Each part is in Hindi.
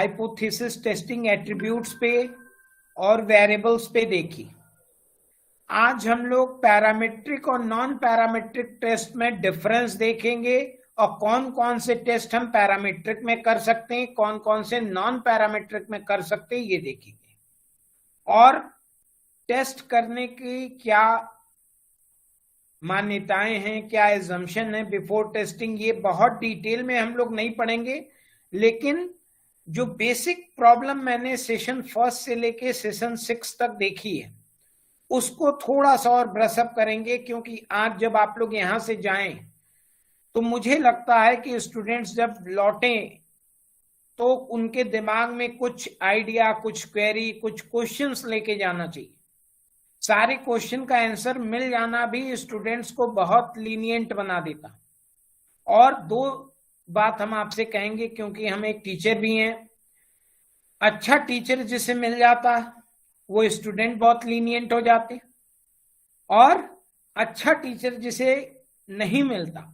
हाइपोथेसिस टेस्टिंग एट्रीब्यूट्स पे और वेरिएबल्स पे देखी। आज हम लोग पैरामीट्रिक और नॉन पैरामीट्रिक टेस्ट में डिफरेंस देखेंगे और कौन कौन से टेस्ट हम पैरामीट्रिक में कर सकते हैं, कौन कौन से नॉन पैरामीट्रिक में कर सकते हैं, ये देखेंगे। और टेस्ट करने की क्या मान्यताएं हैं, क्या एजम्पशन है बिफोर टेस्टिंग, ये बहुत डिटेल में हम लोग नहीं पढ़ेंगे, लेकिन जो बेसिक प्रॉब्लम मैंने सेशन 1 से लेके सेशन 6 तक देखी है उसको थोड़ा सा और ब्रशअप करेंगे, क्योंकि आज जब आप लोग यहां से जाएं तो मुझे लगता है कि स्टूडेंट्स जब लौटें तो उनके दिमाग में कुछ आइडिया, कुछ क्वेरी, कुछ क्वेश्चंस लेके जाना चाहिए। सारे क्वेश्चन का आंसर मिल जाना भी स्टूडेंट्स को बहुत लीनियंट बना देता। और दो बात हम आपसे कहेंगे, क्योंकि हम एक टीचर भी हैं, अच्छा टीचर जिसे मिल जाता वो स्टूडेंट बहुत लीनियंट हो जाते, और अच्छा टीचर जिसे नहीं मिलता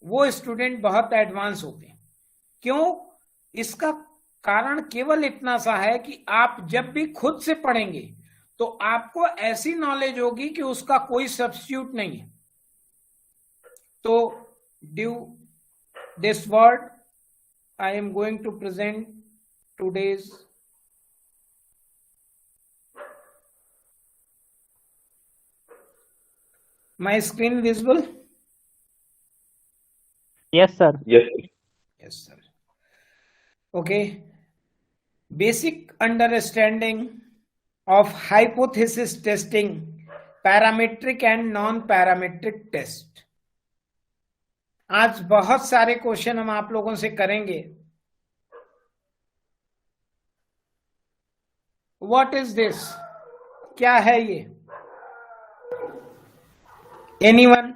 वो स्टूडेंट बहुत एडवांस होते हैं। क्यों? इसका कारण केवल इतना सा है कि आप जब भी खुद से पढ़ेंगे तो आपको ऐसी नॉलेज होगी कि उसका कोई सब्स्टिट्यूट नहीं है। तो due this word I am going to present today's my screen visible? Yes, sir. Yes, sir. Okay. Basic understanding of hypothesis testing, parametric and non-parametric test. आज बहुत सारे क्वेश्चन हम आप लोगों से करेंगे। What is this? क्या है ये? Anyone?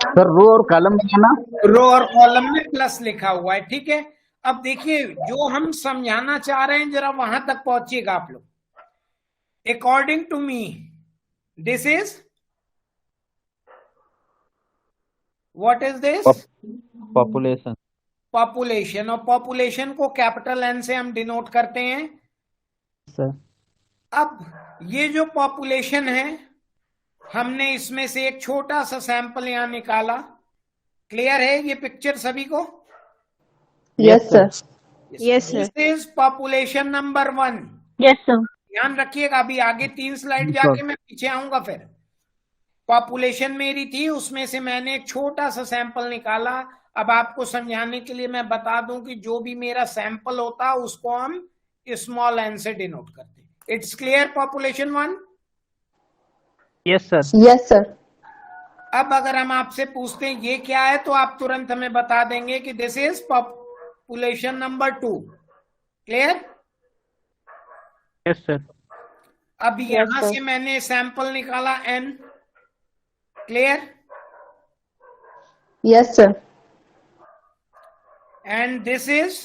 सर रो और कॉलम में ना, रो और कॉलम में प्लस लिखा हुआ है, ठीक है। अब देखिए जो हम समझाना चाह रहे हैं जरा वहां तक पहुंचिएगा आप लोग। According to me this is what is this? Population. Population. और पॉपुलेशन को कैपिटल एन से हम डिनोट करते हैं सर। अब ये जो पॉपुलेशन है हमने इसमें से एक छोटा सा सैंपल यहां निकाला। क्लियर है ये पिक्चर सभी को? Yes sir. Yes sir. This is population number 1। Yes sir. ध्यान रखिएगा, अभी आगे 3 स्लाइड जाके मैं पीछे आऊंगा। फिर पॉपुलेशन मेरी थी, उसमें से मैंने एक छोटा सा सैंपल निकाला। अब आपको समझाने के लिए मैं बता दूं कि जो भी मेरा सैंपल होता उसको हम स्मॉल एन से डिनोट करते हैं। It's clear? Population 1। Yes sir. Yes sir. अब अगर हम आपसे पूछते हैं ये क्या है तो आप तुरंत हमें बता देंगे कि this is population number 2। Clear? Yes sir. अब यहां से मैंने सैंपल निकाला n। Clear? Yes sir. And this is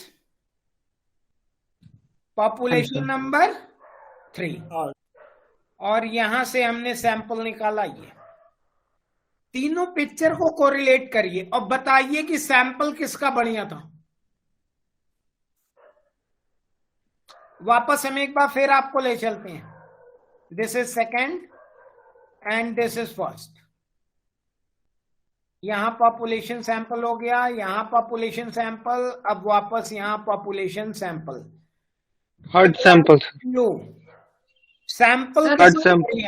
population number 3। और यहां से हमने सैंपल निकाला ये। तीनों पिक्चर को कोरिलेट करिए और बताइए कि सैंपल किसका बढ़िया था। वापस हम एक बार फिर आपको ले चलते हैं। This is second and this is first. यहां पॉपुलेशन सैंपल हो गया, यहां पॉपुलेशन सैंपल, अब वापस यहां पॉपुलेशन सैंपल। Third sample. लो सैंपल थर्ड सैंपल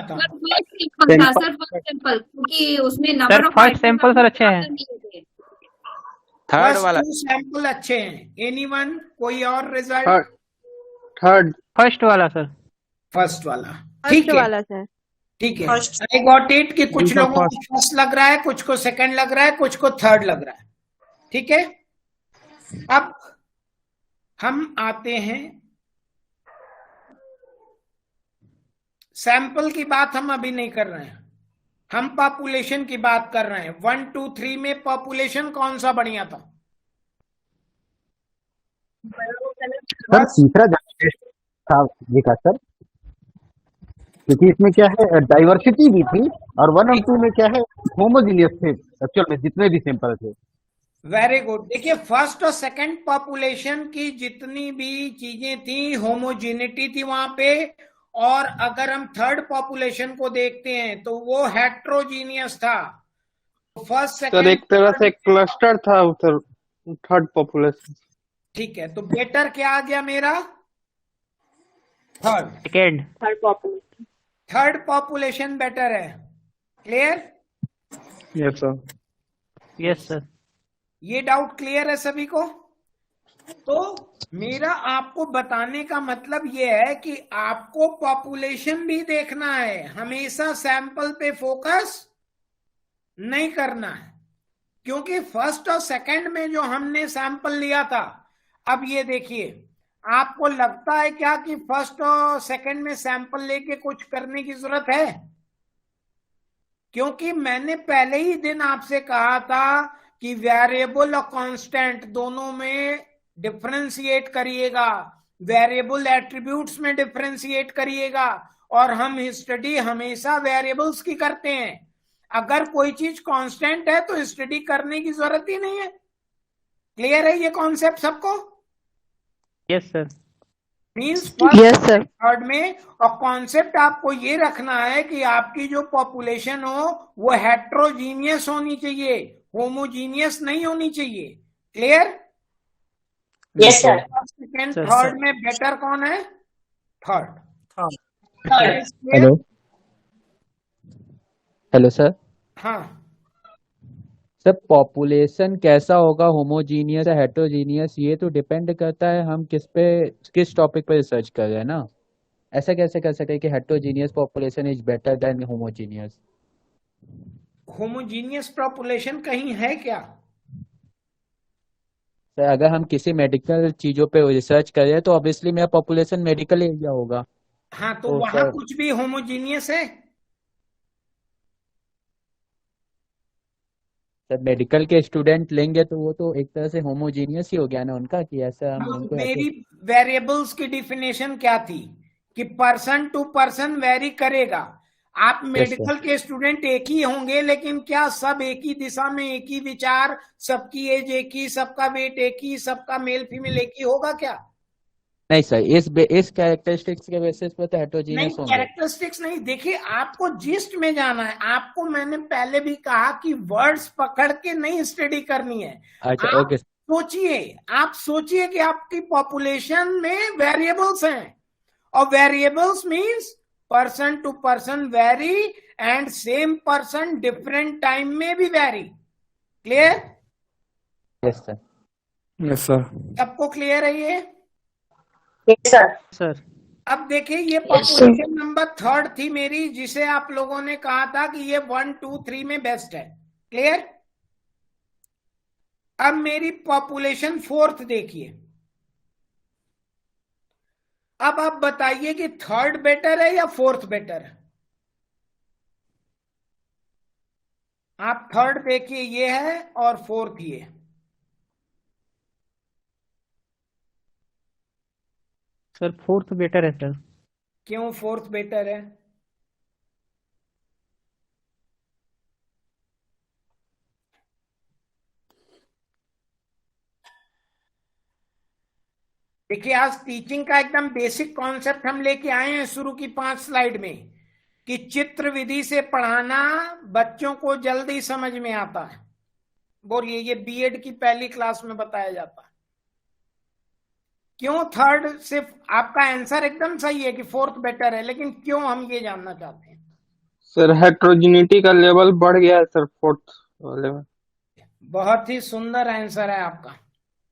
क्योंकि उसमें number sir first sample sir अच्छे हैं। थर्ड वाला सैंपल अच्छे हैं। एनीवन? कोई और रिजल्ट? थर्ड। फर्स्ट वाला सर। फर्स्ट वाला ठीक है। सर ठीक है। आई गॉट इट कि कुछ लोगों को फर्स्ट लग रहा है, कुछ को सेकंड लग रहा है, कुछ को थर्ड लग रहा है। ठीक है। अब हम आते हैं सैंपल की बात हम अभी नहीं कर रहे हैं, हम पॉपुलेशन की बात कर रहे हैं। 1 2 3 में पॉपुलेशन कौन सा बढ़िया था? सर तीसरा था जी का सर। क्योंकि इसमें क्या है, डाइवर्सिटी भी थी और 1 और 2 में क्या है, होमोजीनियस थे एक्चुअल में जितने भी सैंपल थे। Very good. देखिए फर्स्ट और सेकंड पॉपुलेशन की जितनी भी चीजें थी होमोजेनिटी थी वहां पे, और अगर हम थर्ड पॉपुलेशन को देखते हैं तो वो हेट्रोजीनियस था। फर्स्ट सर सेकंड एक तरह से क्लस्टर था उधर थर्ड पॉपुलेशन। ठीक है, तो बेटर क्या आ गया मेरा? Third. Second. Third population better है। Clear? Yes sir. Yes sir. ये डाउट क्लियर है सभी को? तो मेरा आपको बताने का मतलब ये है कि आपको पॉपुलेशन भी देखना है, हमेशा सैंपल पे फोकस नहीं करना है। क्योंकि फर्स्ट और सेकंड में जो हमने सैंपल लिया था, अब ये देखिए, आपको लगता है क्या कि फर्स्ट और सेकंड में सैंपल लेके कुछ करने की जरूरत है? क्योंकि मैंने पहले ही दिन आपसे कहा था कि वेरिएबल और कांस्टेंट दोनों में डिफरेंशिएट करिएगा, वेरिएबल एट्रीब्यूट्स में डिफरेंशिएट करिएगा, और हम स्टडी हमेशा वेरिएबल्स की करते हैं। अगर कोई चीज कांस्टेंट है तो स्टडी करने की जरूरत ही नहीं है। क्लियर है ये कॉन्सेप्ट सबको? Yes sir. Means Yes, sir. Third में, और कॉन्सेप्ट आपको ये रखना है कि आपकी जो पॉपुलेशन हो वो हेट्रोजीनियस होनी चाहिए, होमोजीनियस नहीं होनी चाहिए। Clear? Yes sir. Second Sir, third में बेटर कौन है? थर्ड। Hello hello sir. हाँ, सर पॉपुलेशन कैसा होगा, होमोजीनियस या हेट्रोजीनियस, ये तो डिपेंड करता है हम किस टॉपिक पर रिसर्च कर रहे हैं ना। ऐसा कैसे कर सकते हैं कि heterogeneous population is better than homogeneous? Homogeneous population कहीं है क्या? सर अगर हम किसी मेडिकल चीजों पे रिसर्च कर रहे हैं तो ऑब्वियसली मेरा पॉपुलेशन मेडिकल एरिया होगा। हाँ, तो तो वहां सर कुछ भी होमोजीनियस है? सर मेडिकल के स्टूडेंट लेंगे तो वो तो एक तरह से होमोजीनियस ही हो गया ना उनका, कि ऐसा हम हाँ, उनको मेरी ऐसे। वेरिएबल्स की डिफिनेशन क्या थी कि पर्सन टू पर्सन वेरी करेगा। आप यस सर। मेडिकल के स्टूडेंट एक ही होंगे, लेकिन क्या सब एक ही दिशा में, एक ही विचार, सबकी एज एक ही, सबका वेट एक ही, सबका मेल फीमेल एक ही होगा क्या? नहीं सर, इस कैरेक्टरिस्टिक्स के बेसिस पे तो नहीं, हेट्रोजीनियस होंगे। कैरेक्टरिस्टिक्स नहीं। देखिए आपको जिस्ट में जाना है। आपको मैंने पहले भी कहा कि वर्ड्स पकड़ के नहीं स्टडी करनी है। अच्छा आप ओके। आप सोचिए कि आपकी पॉपुलेशन में वेरिएबल्स हैं, और variables means person to person vary, and same person different time में भी vary. Clear? Yes sir. Yes sir. सबको क्लियर है ये? Yes sir. सर। अब देखिए, ये पॉपुलेशन नंबर थर्ड थी मेरी, जिसे आप लोगों ने कहा था कि ये 1, 2, 3 में बेस्ट है। क्लियर? अब मेरी पॉपुलेशन फोर्थ देखिए। अब आप बताइए कि थर्ड बेटर है या फोर्थ बेटर है? आप थर्ड देखिए, ये है, और फोर्थ ये है। सर फोर्थ बेटर है सर। क्यों फोर्थ बेटर है? देखिए, आज टीचिंग का एकदम बेसिक कॉन्सेप्ट हम लेके आए हैं शुरू की 5 स्लाइड में, कि चित्र विधि से पढ़ाना बच्चों को जल्दी समझ में आता है। बोलिए, ये बीएड की पहली क्लास में बताया जाता है। क्यों थर्ड? सिर्फ आपका आंसर एकदम सही है कि फोर्थ बेटर है, लेकिन क्यों, हम ये जानना चाहते हैं। सर हेट्रोजिनिटी का लेवल बढ़ गया है सर फोर्थ वाले में। बहुत ही सुंदर आंसर है आपका।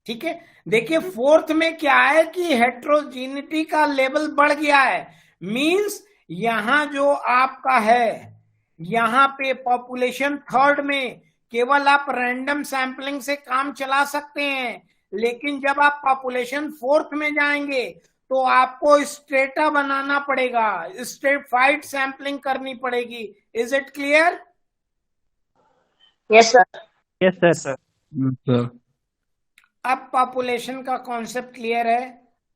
ठीक है, देखिए फोर्थ में क्या है कि हेट्रोजीनिटी का लेवल बढ़ गया है। मींस यहां जो आपका है, यहां पे पॉपुलेशन थर्ड में केवल आप रैंडम सैंपलिंग से काम चला सकते हैं, लेकिन जब आप पॉपुलेशन फोर्थ में जाएंगे तो आपको स्ट्रेटा बनाना पड़ेगा, स्ट्रेटिफाइड सैंपलिंग करनी पड़ेगी। Is it clear? Yes sir. Yes sir. Sir अब पॉपुलेशन का कॉन्सेप्ट क्लियर है।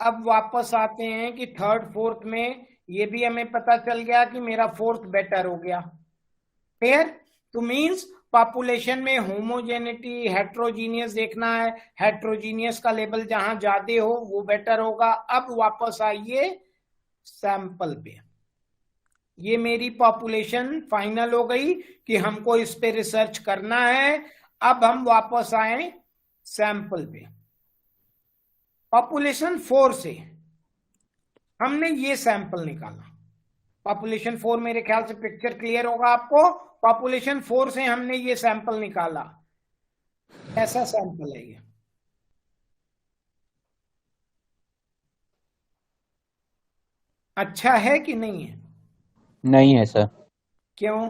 अब वापस आते हैं कि थर्ड फोर्थ में ये भी हमें पता चल गया कि मेरा फोर्थ बेटर हो गया। क्लियर? तो मींस पॉपुलेशन में होमोजेनिटी हेट्रोजीनियस देखना है, हेट्रोजीनियस का लेवल जहां ज्यादा हो वो बेटर होगा। अब वापस आइए सैंपल पे। ये मेरी पॉपुलेशन फाइनल हो गई कि हमको इस पे रिसर्च करना है। अब हम वापस आए सैंपल पे। पॉपुलेशन 4 से हमने ये सैंपल निकाला। पॉपुलेशन 4, मेरे ख्याल से पिक्चर क्लियर होगा आपको। पॉपुलेशन 4 से हमने ये सैंपल निकाला। ऐसा सैंपल है ये। अच्छा है कि नहीं है? नहीं है सर। क्यों?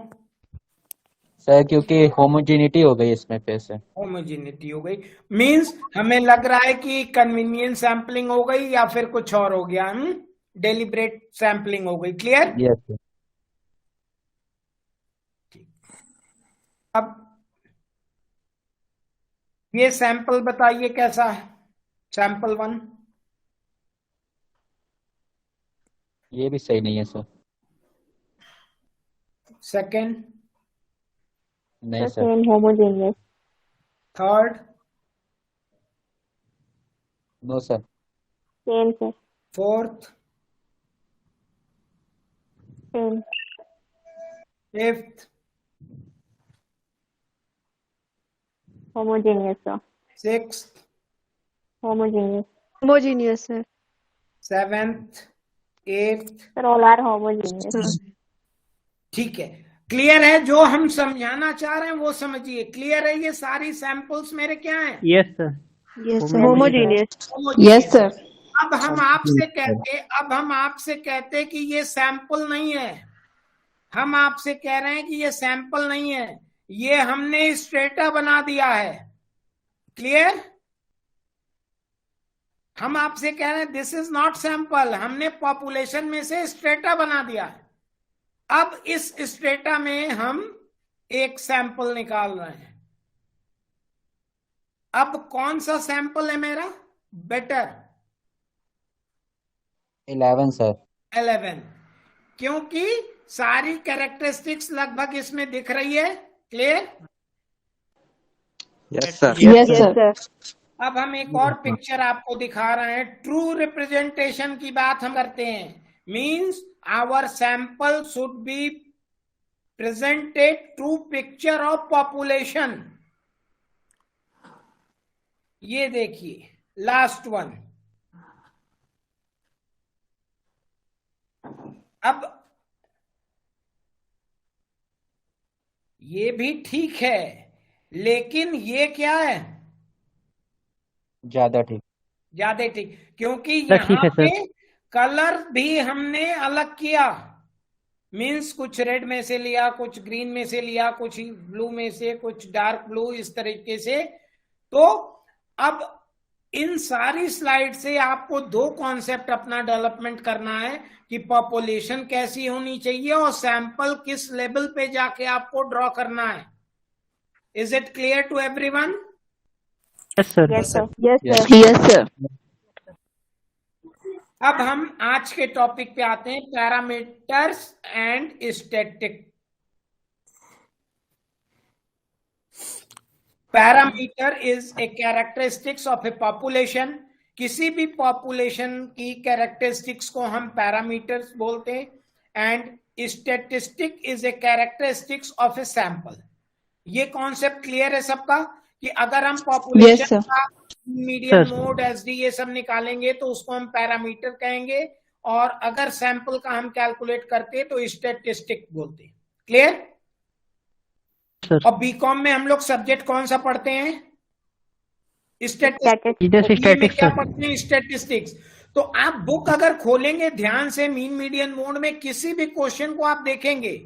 सर क्योंकि होमोजेनिटी हो गई इसमें फिर से। होमोजेनिटी हो गई मींस हमें लग रहा है कि कन्वीनियंट सैंपलिंग हो गई या फिर कुछ और हो गया। डेलिब्रेट सैंपलिंग हो गई। क्लियर? Yes sir. अब ये सैंपल बताइए कैसा है? सैंपल 1 ये भी सही नहीं है सर। सेकंड, नहीं sir. Same homogeneous. Third, no sir. Same, sir. Fourth, Same. Fifth, Homogeneous, sir. Sixth, Homogeneous. Homogeneous, sir. Seventh, eighth. Sir, all are homogeneous. ठीक है, क्लियर है? जो हम समझाना चाह रहे हैं वो समझिए। क्लियर है? ये सारी सैंपल्स मेरे क्या हैं? Yes, sir. Yes, sir. Homogeneous. Yes, sir. अब हम आपसे कहते कि ये सैंपल नहीं है। हम आपसे कह रहे हैं कि ये सैंपल नहीं है, ये हमने स्ट्रेटा बना दिया है। क्लियर? हम आपसे कह रहे हैं दिस इज नॉट सैंपल, हमने पॉपुलेशन में से स्ट्रेटा बना दिया है। अब इस स्ट्रेटा में हम एक सैंपल निकाल रहे हैं। अब कौन सा सैंपल है मेरा बेटर? 11 सर। 11, क्योंकि सारी कैरेक्टरिस्टिक्स लगभग इसमें दिख रही है। Clear? Yes sir. Yes, sir. अब हम एक और पिक्चर आपको दिखा रहे हैं। ट्रू रिप्रेजेंटेशन की बात हम करते हैं। Means our sample should be presented true picture of population. ये देखिए लास्ट वन। अब ये भी ठीक है, लेकिन ये क्या है? ज्यादा ठीक। ज्यादा ठीक, क्योंकि सर, ठीक यहाँ है, सर। पे कलर भी हमने अलग किया। मीन्स कुछ रेड में से लिया, कुछ ग्रीन में से लिया, कुछ ब्लू में से, कुछ डार्क ब्लू, इस तरीके से। तो अब इन सारी स्लाइड से आपको दो कॉन्सेप्ट अपना डेवलपमेंट करना है कि पॉपुलेशन कैसी होनी चाहिए और सैंपल किस लेवल पे जाके आपको ड्रॉ करना है। Is it clear to everyone? Yes, sir. Yes, sir. Yes, sir. Yes, sir. अब हम आज के टॉपिक पे आते हैं, parameters and static. Parameter is a characteristics of A population. किसी भी पॉपुलेशन की कैरेक्टरिस्टिक्स को हम पैरामीटर्स बोलते हैं। And statistic is a characteristics of a sample. ये कॉन्सेप्ट क्लियर है सबका कि अगर हम पॉपुलेशन Yes, का मीडियन Sir. मोड एसडी ये सब निकालेंगे तो उसको हम पैरामीटर कहेंगे, और अगर सैंपल का हम कैलकुलेट करते हैं तो स्टैटिस्टिक बोलते हैं। क्लियर? Sir. और बीकॉम में हम लोग सब्जेक्ट कौन सा पढ़ते हैं? Statistics. Just statistics, क्या sir. पढ़ते हैं? स्टैटिस्टिक्स। तो आप बुक अगर खोलेंगे ध्यान से मीन मीडियन मोड में, किसी भी क्वेश्चन को आप देखेंगे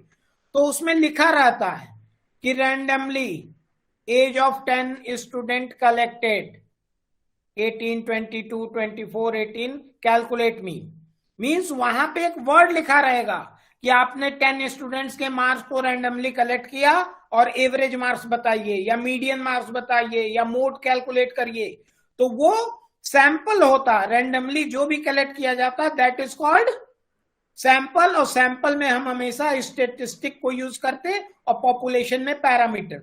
तो उसमें लिखा रहता है कि randomly age of 10 student collected 18, 22, 24, 18 calculate means वहां पे एक वर्ड लिखा रहेगा कि आपने 10 स्टूडेंट्स के मार्क्स को रैंडमली कलेक्ट किया और एवरेज मार्क्स बताइए या मीडियन मार्क्स बताइए या मोड कैलकुलेट करिए। तो वो सैंपल होता, रैंडमली जो भी कलेक्ट किया जाता, दैट इज कॉल्ड सैंपल, और सैंपल में हम हमेशा स्टेटिस्टिक को यूज करते और पॉपुलेशन में पैरामीटर।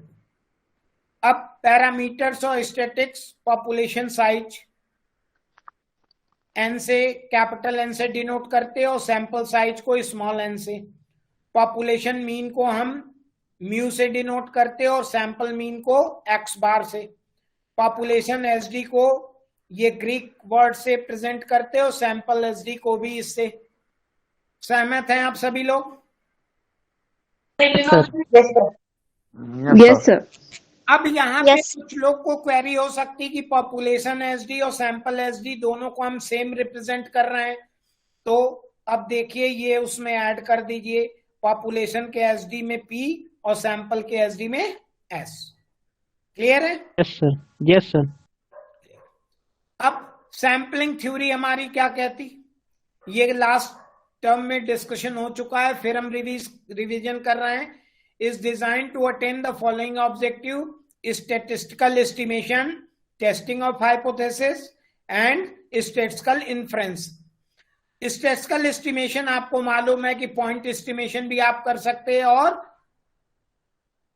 अब पैरामीटर्स और स्टैटिक्स, पॉपुलेशन साइज एन से, कैपिटल एन से डिनोट करते और सैंपल साइज को स्मॉल एन से। पॉपुलेशन मीन को हम म्यू से डिनोट करते और सैंपल मीन को एक्स बार से। पॉपुलेशन एसडी को ये ग्रीक वर्ड से प्रेजेंट करते और सैंपल एसडी को भी इससे। सहमत हैं आप सभी लोग? Sir. Yes, sir. Yes, sir. अब यहाँ पे Yes. कुछ लोग को क्वेरी हो सकती कि पॉपुलेशन एसडी और सैंपल एसडी दोनों को हम सेम रिप्रेजेंट कर रहे हैं, तो अब देखिए ये उसमें ऐड कर दीजिए, पॉपुलेशन के एसडी में पी और सैंपल के एसडी में एस। क्लियर है? Yes sir. Yes sir. अब सैम्पलिंग थ्योरी हमारी क्या कहती, ये लास्ट टर्म में डिस्कशन हो चुका है, फिर हम रिवीजन कर रहे हैं। Is design to attain the following objective: statistical estimation, testing of hypothesis and statistical inference. Statistical estimation आपको मालूम है कि पॉइंट एस्टिमेशन भी आप कर सकते हैं और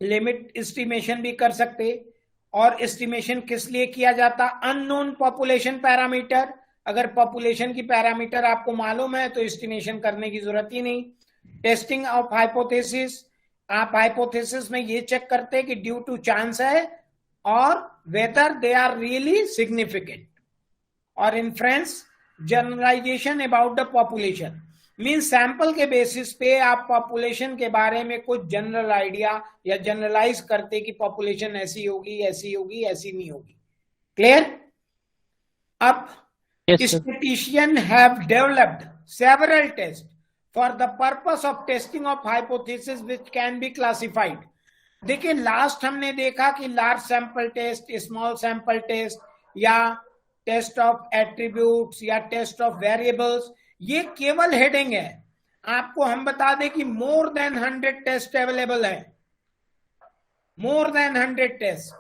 लिमिट एस्टिमेशन भी कर सकते। और एस्टिमेशन किस लिए किया जाता? Unknown population parameter. अगर पॉपुलेशन की पैरामीटर आपको मालूम है तो एस्टिमेशन करने की जरूरत ही नहीं। टेस्टिंग ऑफ हाइपोथेसिस, आप हाइपोथेसिस में ये चेक करते हैं कि ड्यू टू चांस है और whether they are really significant. और inference, generalisation about the population, means sample के बेसिस पे आप पॉपुलेशन के बारे में कुछ जनरल आइडिया या जनरलाइज करते कि पॉपुलेशन ऐसी होगी, ऐसी होगी, ऐसी नहीं होगी। क्लियर? अब yes sir. statisticians have developed several tests for the purpose of testing of hypothesis which can be classified. देखिए लास्ट हमने देखा कि large sample test, small sample test, या टेस्ट ऑफ एट्रीब्यूट्स या टेस्ट ऑफ वेरिएबल्स, ये केवल हेडिंग है। आपको हम बता दें कि मोर देन 100 टेस्ट अवेलेबल है, मोर देन 100 टेस्ट।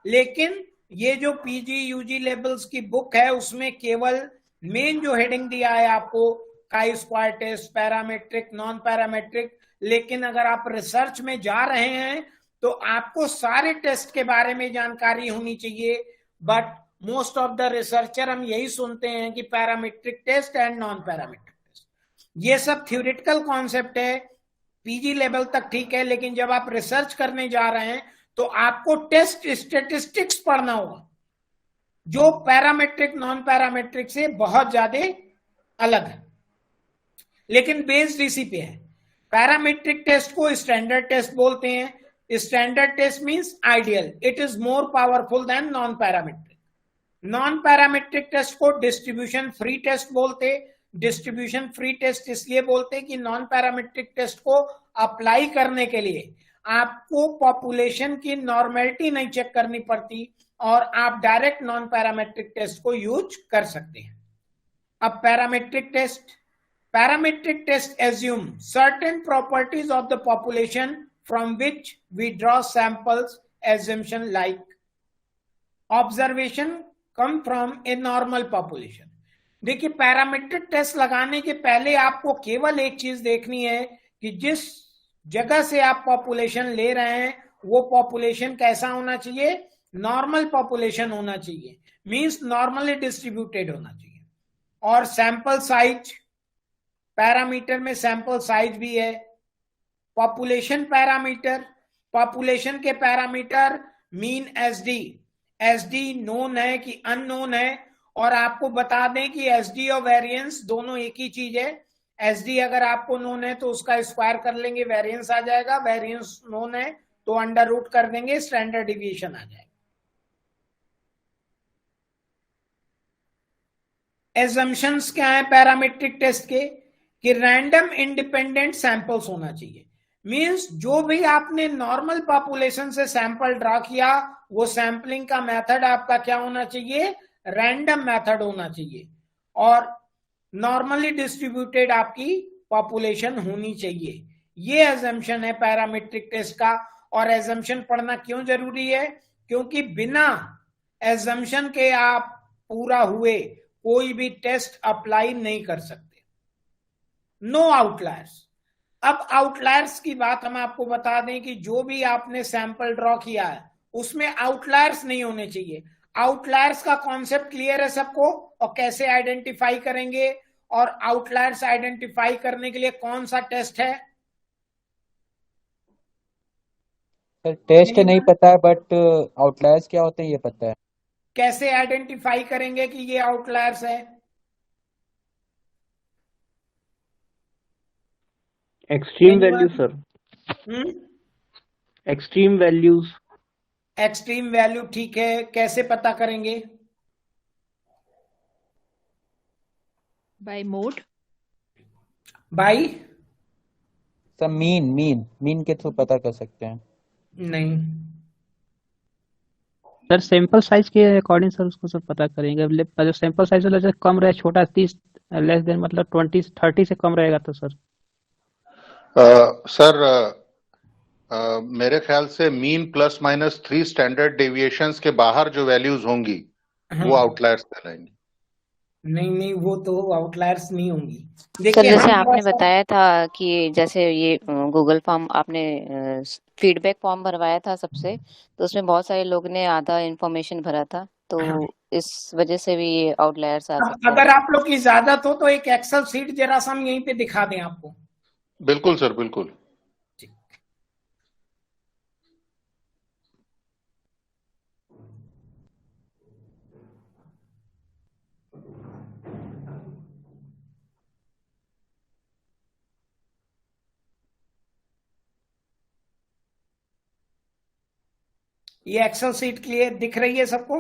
लेकिन ये जो पीजी यूजी लेवल्स की बुक है उसमें केवल मेन जो हेडिंग दिया है आपको, chi square test, parametric, non parametric. लेकिन अगर आप रिसर्च में जा रहे हैं तो आपको सारे टेस्ट के बारे में जानकारी होनी चाहिए। But most of the researcher हम यही सुनते हैं कि parametric test and non parametric test. ये सब थ्योरेटिकल कॉन्सेप्ट है, पीजी लेवल तक ठीक है, लेकिन जब आप रिसर्च करने जा रहे हैं तो आपको टेस्ट स्टेटिस्टिक्स पढ़ना होगा, जो पैरामेट्रिक नॉन पैरामेट्रिक से बहुत ज्यादा अलग है, लेकिन बेस्ड इसी पे है। पैरामेट्रिक टेस्ट को स्टैंडर्ड टेस्ट बोलते हैं। Standard test means ideal, it is more powerful than non parametric. Non parametric test को डिस्ट्रीब्यूशन फ्री टेस्ट बोलते। डिस्ट्रीब्यूशन फ्री टेस्ट इसलिए बोलते कि नॉन पैरामेट्रिक टेस्ट को अप्लाई करने के लिए आपको पॉपुलेशन की नॉर्मेलिटी नहीं चेक करनी पड़ती और आप डायरेक्ट नॉन पैरामेट्रिक टेस्ट को यूज कर सकते हैं। अब parametric test assume certain properties of the population from which we draw samples, assumption like observation come from a normal population. देखिए पैरामेट्रिक टेस्ट लगाने के पहले आपको केवल एक चीज देखनी है कि जिस जगह से आप पॉपुलेशन ले रहे हैं वो पॉपुलेशन कैसा होना चाहिए, नॉर्मल पॉपुलेशन होना चाहिए, मींस नॉर्मली डिस्ट्रीब्यूटेड होना चाहिए। और सैंपल साइज, पैरामीटर में सैंपल साइज भी है। पॉपुलेशन पैरामीटर, पॉपुलेशन के parameter mean SD, SD known है कि अननोन है। और आपको बता दें कि एसडी और वेरिएंस दोनों एक ही चीज है। एसडी अगर आपको नोन है तो उसका स्क्वायर कर लेंगे, वेरिएंस आ जाएगा। वेरिएंस नोन है तो अंडर रूट कर देंगे, स्टैंडर्ड डिविएशन आ जाएगा। एजम्पशंस क्या है पैरामेट्रिक टेस्ट के, कि रैंडम इंडिपेंडेंट सैंपल्स होना चाहिए। मींस जो भी आपने नॉर्मल पॉपुलेशन से सैंपल ड्रा किया वो सैंपलिंग का मेथड आपका क्या होना चाहिए, रैंडम मेथड होना चाहिए। और नॉर्मली डिस्ट्रीब्यूटेड आपकी पॉपुलेशन होनी चाहिए। ये एजम्पशन है पैरामेट्रिक टेस्ट का। और एजम्पशन पढ़ना क्यों जरूरी है, क्योंकि बिना एजम्पशन के आप पूरा हुए कोई भी टेस्ट अप्लाई नहीं कर सकते। No outliers. अब आउटलायर्स की बात हम आपको बता दें कि जो भी आपने सैंपल ड्रॉ किया है उसमें आउटलायर्स नहीं होने चाहिए। आउटलायर्स का कॉन्सेप्ट क्लियर है सबको, और कैसे आइडेंटिफाई करेंगे, और आउटलायर्स आइडेंटिफाई करने के लिए कौन सा टेस्ट है? सर टेस्ट नहीं पता है, बट आउटलायर्स क्या होते हैं ये पता है। कैसे आइडेंटिफाई करेंगे कि ये आउटलायर्स है? Extreme value sir, extreme values. Extreme value, ठीक है, कैसे पता करेंगे? By mode. By? Sir mean के थ्रू पता कर सकते हैं। नहीं, सर सैंपल साइज के अकॉर्डिंग सर उसको सब पता करेंगे। जो सैंपल साइज वाला जो कम रहे, छोटा 30 लेस देन मतलब 20-30 से कम रहेगा तो सर। सर मेरे ख्याल से mean plus minus 3 standard deviations के बाहर जो वैल्यूज होंगी वो आउटलायर्स कहलाएंगी। नहीं, वो तो आउटलायर्स नहीं होंगी। सर देखिए, जैसे हम आपने बताया था कि जैसे ये गूगल फॉर्म आपने फीडबैक फॉर्म भरवाया था सबसे, तो उसमें बहुत सारे लोग ने आधा इंफॉर्मेशन भरा था, तो इस वजह से भी ये आउटलायर्स आ सकता है। अगर आप लोग की इजाजत हो तो एक एक्सेल शीट जरा सा हम यहीं पे दिखा दें आपको। बिल्कुल सर, बिल्कुल। ये एक्सेल शीट क्लियर दिख रही है सबको?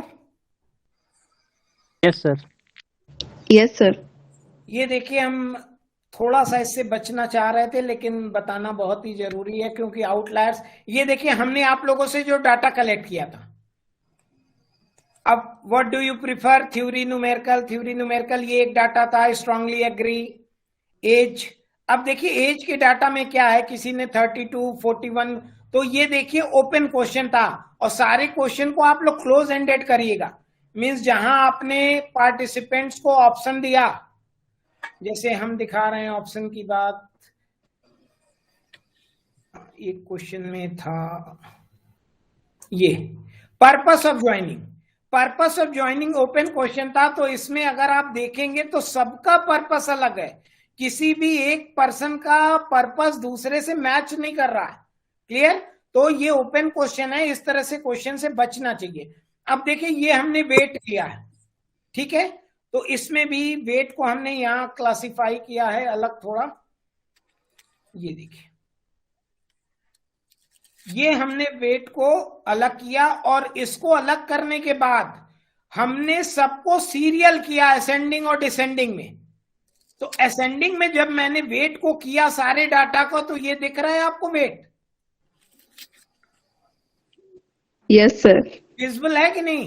Yes sir. Yes, sir. ये देखिए, हम थोड़ा सा इससे बचना चाह रहे थे लेकिन बताना बहुत ही जरूरी है, क्योंकि आउटलायर्स, ये देखिए हमने आप लोगों से जो डाटा कलेक्ट किया था। अब what do you prefer, theory numerical, ये एक डाटा था, स्ट्रांगली एग्री। एज, अब देखिए एज के डाटा में क्या है, किसी ने 32, 41, तो ये देखिए ओपन क्वेश्चन था, और सारे क्वेश्चन को आप लोग क्लोज एंडेड करिएगा। मींस जहां आपने पार्टिसिपेंट्स को ऑप्शन दिया, जैसे हम दिखा रहे हैं ऑप्शन की बात, एक क्वेश्चन में था ये purpose of joining open question था, तो इसमें अगर आप देखेंगे तो सबका पर्पस अलग है, किसी भी एक पर्सन का पर्पस दूसरे से मैच नहीं कर रहा है। क्लियर? तो ये ओपन क्वेश्चन है, इस तरह से क्वेश्चन से बचना चाहिए। अब देखिए ये हमने वेट किया है, ठीक है, तो इसमें भी वेट को हमने यहां क्लासिफाई किया है अलग थोड़ा। ये देखिए, ये हमने वेट को अलग किया, और इसको अलग करने के बाद हमने सबको सीरियल किया असेंडिंग और डिसेंडिंग में। तो असेंडिंग में जब मैंने वेट को किया सारे डाटा को, तो ये दिख रहा है आपको वेट? Yes, sir. विजिबल है कि नहीं?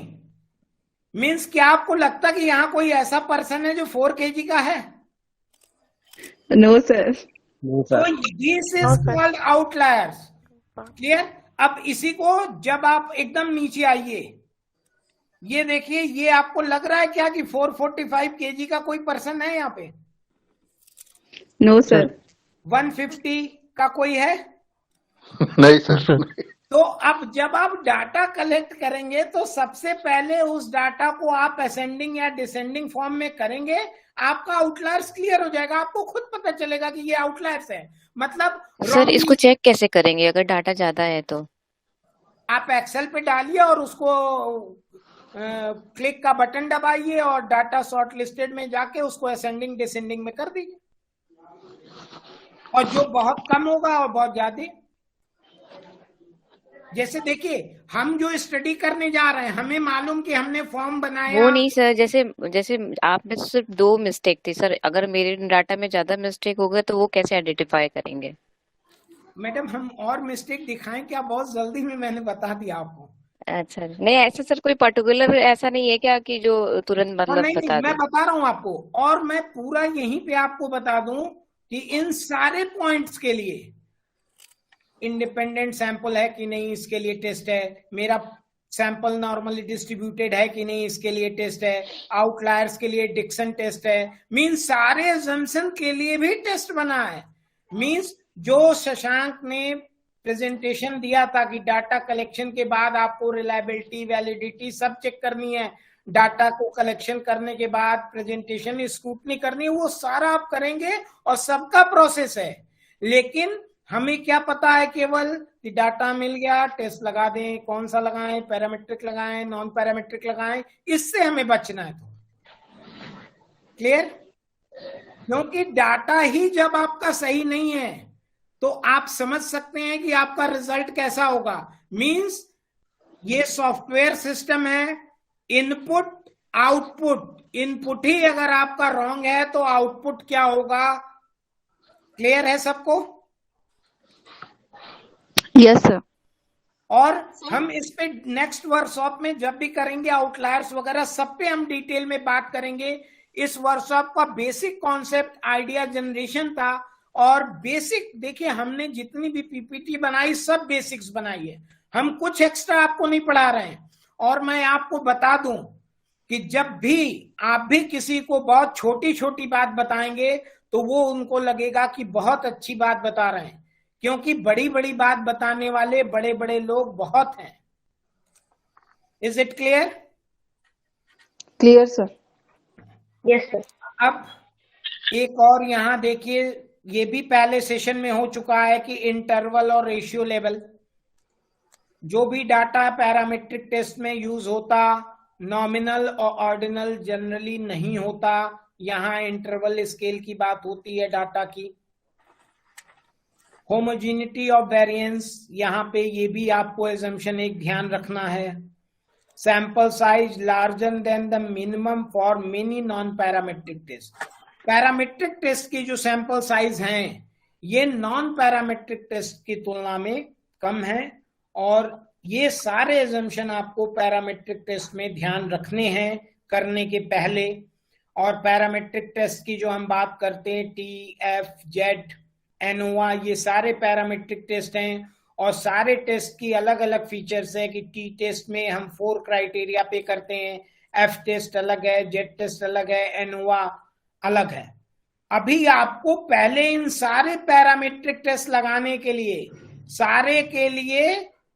मीन्स क्या आपको लगता कि यहां कोई ऐसा पर्सन है जो 4 kg का है? No, sir. तो this is called outliers. Clear? अब इसी को जब आप एकदम नीचे आइए, ये देखिए, ये आपको लग रहा है क्या कि 445 kg का कोई पर्सन है यहाँ पे? No, sir. 150 का कोई है? नहीं सर। तो अब जब आप डाटा कलेक्ट करेंगे तो सबसे पहले उस डाटा को आप असेंडिंग या डिसेंडिंग फॉर्म में करेंगे, आपका आउटलायर्स क्लियर हो जाएगा, आपको खुद पता चलेगा कि ये आउटलायर्स है। मतलब सर इसको चेक कैसे करेंगे अगर डाटा ज्यादा है तो? आप एक्सेल पे डालिए और उसको क्लिक का बटन दबाइए और डाटा शॉर्ट लिस्टेड में जाके उसको असेंडिंग डिसेंडिंग में कर दीजिए, और जो बहुत कम होगा और बहुत ज्यादा। जैसे देखिए, हम जो स्टडी करने जा रहे हैं, हमें मालूम कि हमने फॉर्म बनाया। वो नहीं सर, जैसे आप में तो सिर्फ 2 मिस्टेक थी सर, अगर मेरे डाटा में ज्यादा मिस्टेक हो गए तो वो कैसे आइडेंटिफाई करेंगे? मैडम हम और मिस्टेक दिखाएं क्या? बहुत जल्दी में मैंने बता दिया आपको। अच्छा, नहीं ऐसा सर कोई पर्टिकुलर ऐसा नहीं है क्या कि जो तुरंत मतलब नहीं, बता मैं दे? बता रहा हूं आपको, और मैं पूरा यहीं पे आपको बता दूं कि इन सारे पॉइंट्स के लिए इंडिपेंडेंट सैंपल है कि नहीं, इसके लिए टेस्ट है। मेरा सैंपल नॉर्मली डिस्ट्रीब्यूटेड है कि नहीं, इसके लिए टेस्ट है। आउटलायर्स के लिए डिक्सन टेस्ट है। मींस सारे अजम्पशन के लिए भी टेस्ट बना है। मींस जो शशांक ने प्रेजेंटेशन दिया था कि डाटा कलेक्शन के बाद आपको रिलायबिलिटी, वैलिडिटी सब चेक करनी है, डाटा को कलेक्शन करने के बाद प्रेजेंटेशन स्क्रूटनी करनी है, वो सारा आप करेंगे और सबका प्रोसेस है। लेकिन हमें क्या पता है, केवल कि डाटा मिल गया, टेस्ट लगा दें, कौन सा लगाएं, पैरामीट्रिक लगाएं, नॉन पैरामीट्रिक लगाएं, इससे हमें बचना है। क्लियर? क्योंकि डाटा ही जब आपका सही नहीं है तो आप समझ सकते हैं कि आपका रिजल्ट कैसा होगा। मींस ये सॉफ्टवेयर सिस्टम है, इनपुट आउटपुट, इनपुट ही अगर आपका रॉन्ग है तो आउटपुट क्या होगा? क्लियर है सबको? Yes sir. और हम इस पे नेक्स्ट वर्कशॉप में जब भी करेंगे आउटलायर्स वगैरह सब पे हम डिटेल में बात करेंगे। इस वर्कशॉप का बेसिक कॉन्सेप्ट आइडिया जनरेशन था और बेसिक देखिए हमने जितनी भी पीपीटी बनाई सब बेसिक्स बनाई है, हम कुछ एक्स्ट्रा आपको नहीं पढ़ा रहे हैं। और मैं आपको बता दूं कि जब भी आप भी किसी को बहुत छोटी छोटी बात बताएंगे तो वो उनको लगेगा कि बहुत अच्छी बात बता रहे हैं, क्योंकि बड़ी बड़ी बात बताने वाले बड़े बड़े लोग बहुत हैं। Is it clear? Clear sir. Yes sir. अब एक और यहां देखिए, ये भी पहले सेशन में हो चुका है कि इंटरवल और रेशियो लेवल, जो भी डाटा पैरामीट्रिक टेस्ट में यूज होता, नॉमिनल और ऑर्डिनल जनरली नहीं होता। यहां इंटरवल स्केल की बात होती है डाटा की। होमोजेनिटी ऑफ वेरिएंस, यहां पे ये भी आपको एजम्पशन एक ध्यान रखना है। Sample size larger than the minimum for many non parametric test. Parametric test की जो सैंपल साइज हैं ये नॉन पैरामेट्रिक टेस्ट की तुलना में कम है, और ये सारे एजम्पशन आपको पैरामेट्रिक टेस्ट में ध्यान रखने हैं करने के पहले। और पैरामेट्रिक टेस्ट की जो हम बात करते हैं, टी, एफ, जेड, एनोवा, ये सारे पैरामेट्रिक टेस्ट हैं। और सारे टेस्ट की अलग अलग फीचर्स है कि टी टेस्ट में हम 4 क्राइटेरिया पे करते हैं, एफ टेस्ट अलग है, जेड टेस्ट अलग है, एनोवा अलग है। अभी आपको पहले इन सारे पैरामेट्रिक टेस्ट लगाने के लिए, सारे के लिए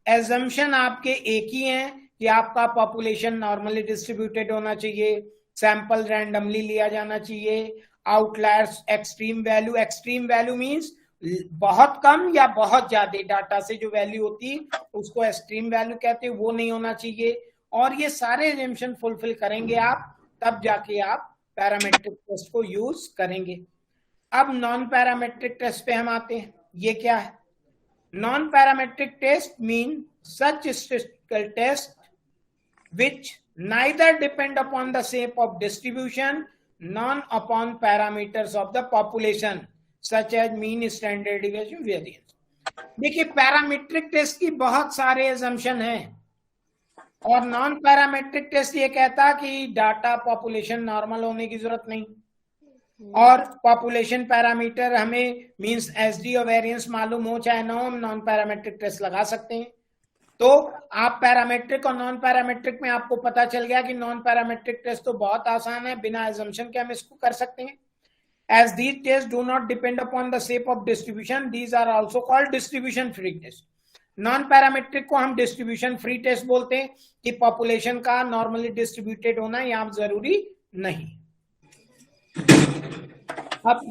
एजम्पशन आपके एक ही हैं कि आपका पॉपुलेशन नॉर्मली डिस्ट्रीब्यूटेड होना चाहिए, सैंपल रैंडमली लिया जाना चाहिए, आउटलायर्स एक्सट्रीम वैल्यू मींस बहुत कम या बहुत ज्यादा डाटा से जो वैल्यू होती है उसको एक्सट्रीम वैल्यू कहते हैं, वो नहीं होना चाहिए। और ये सारे एजम्पशन फुलफिल करेंगे आप, तब जाके आप पैरामेट्रिक टेस्ट को यूज करेंगे। अब नॉन पैरामेट्रिक टेस्ट पे हम आते हैं। ये क्या है? Non parametric test mean such statistical test which neither depend upon the shape of distribution nor upon parameters of the population such as mean, standard deviation, variance। देखिए पैरामीट्रिक टेस्ट की बहुत सारे assumption हैं और नॉन पैरामेट्रिक टेस्ट ये कहता कि डाटा पॉपुलेशन नॉर्मल होने की जरूरत नहीं, और पॉपुलेशन पैरामीटर हमें मींस एसडी और वेरिएंस मालूम हो चाहे ना हो, हम नॉन पैरामेट्रिक टेस्ट लगा सकते हैं। तो आप पैरामेट्रिक और नॉन पैरामेट्रिक में आपको पता चल गया कि नॉन पैरामेट्रिक टेस्ट तो बहुत आसान है, बिना एजम्पशन के हम इसको कर सकते हैं। As these tests do not depend upon the shape of distribution, these are also called distribution free test। Non parametric को हम डिस्ट्रीब्यूशन फ्री टेस्ट बोलते हैं कि पॉपुलेशन का नॉर्मली डिस्ट्रीब्यूटेड होना यहाँ जरूरी नहीं। अब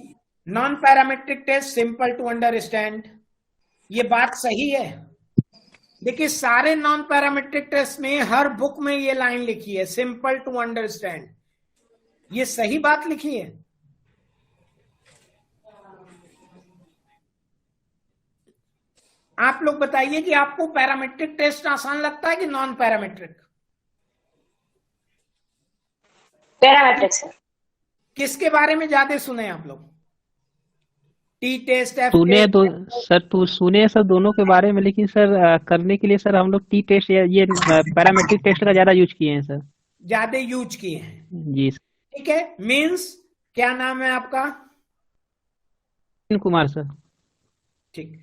non parametric test simple to understand, ये बात सही है। देखिए सारे नॉन पैरामेट्रिक टेस्ट में हर बुक में ये लाइन लिखी है, सिंपल टू अंडरस्टैंड। ये सही बात लिखी है। आप लोग बताइए कि आपको पैरामेट्रिक टेस्ट आसान लगता है कि नॉन पैरामेट्रिक? Parametric sir. किसके बारे में ज्यादा सुने आप लोग? टी टेस्ट, एफ सुने तो टेस्ट? सर, तो सुने सर दोनों के बारे में, लेकिन सर करने के लिए सर हम लोग टी टेस्ट या ये पैरामेट्रिक टेस्ट का ज्यादा यूज किए हैं सर। ज्यादा यूज किए हैं, जी ठीक है। मीन्स क्या नाम है आपका? कुमार सर। ठीक।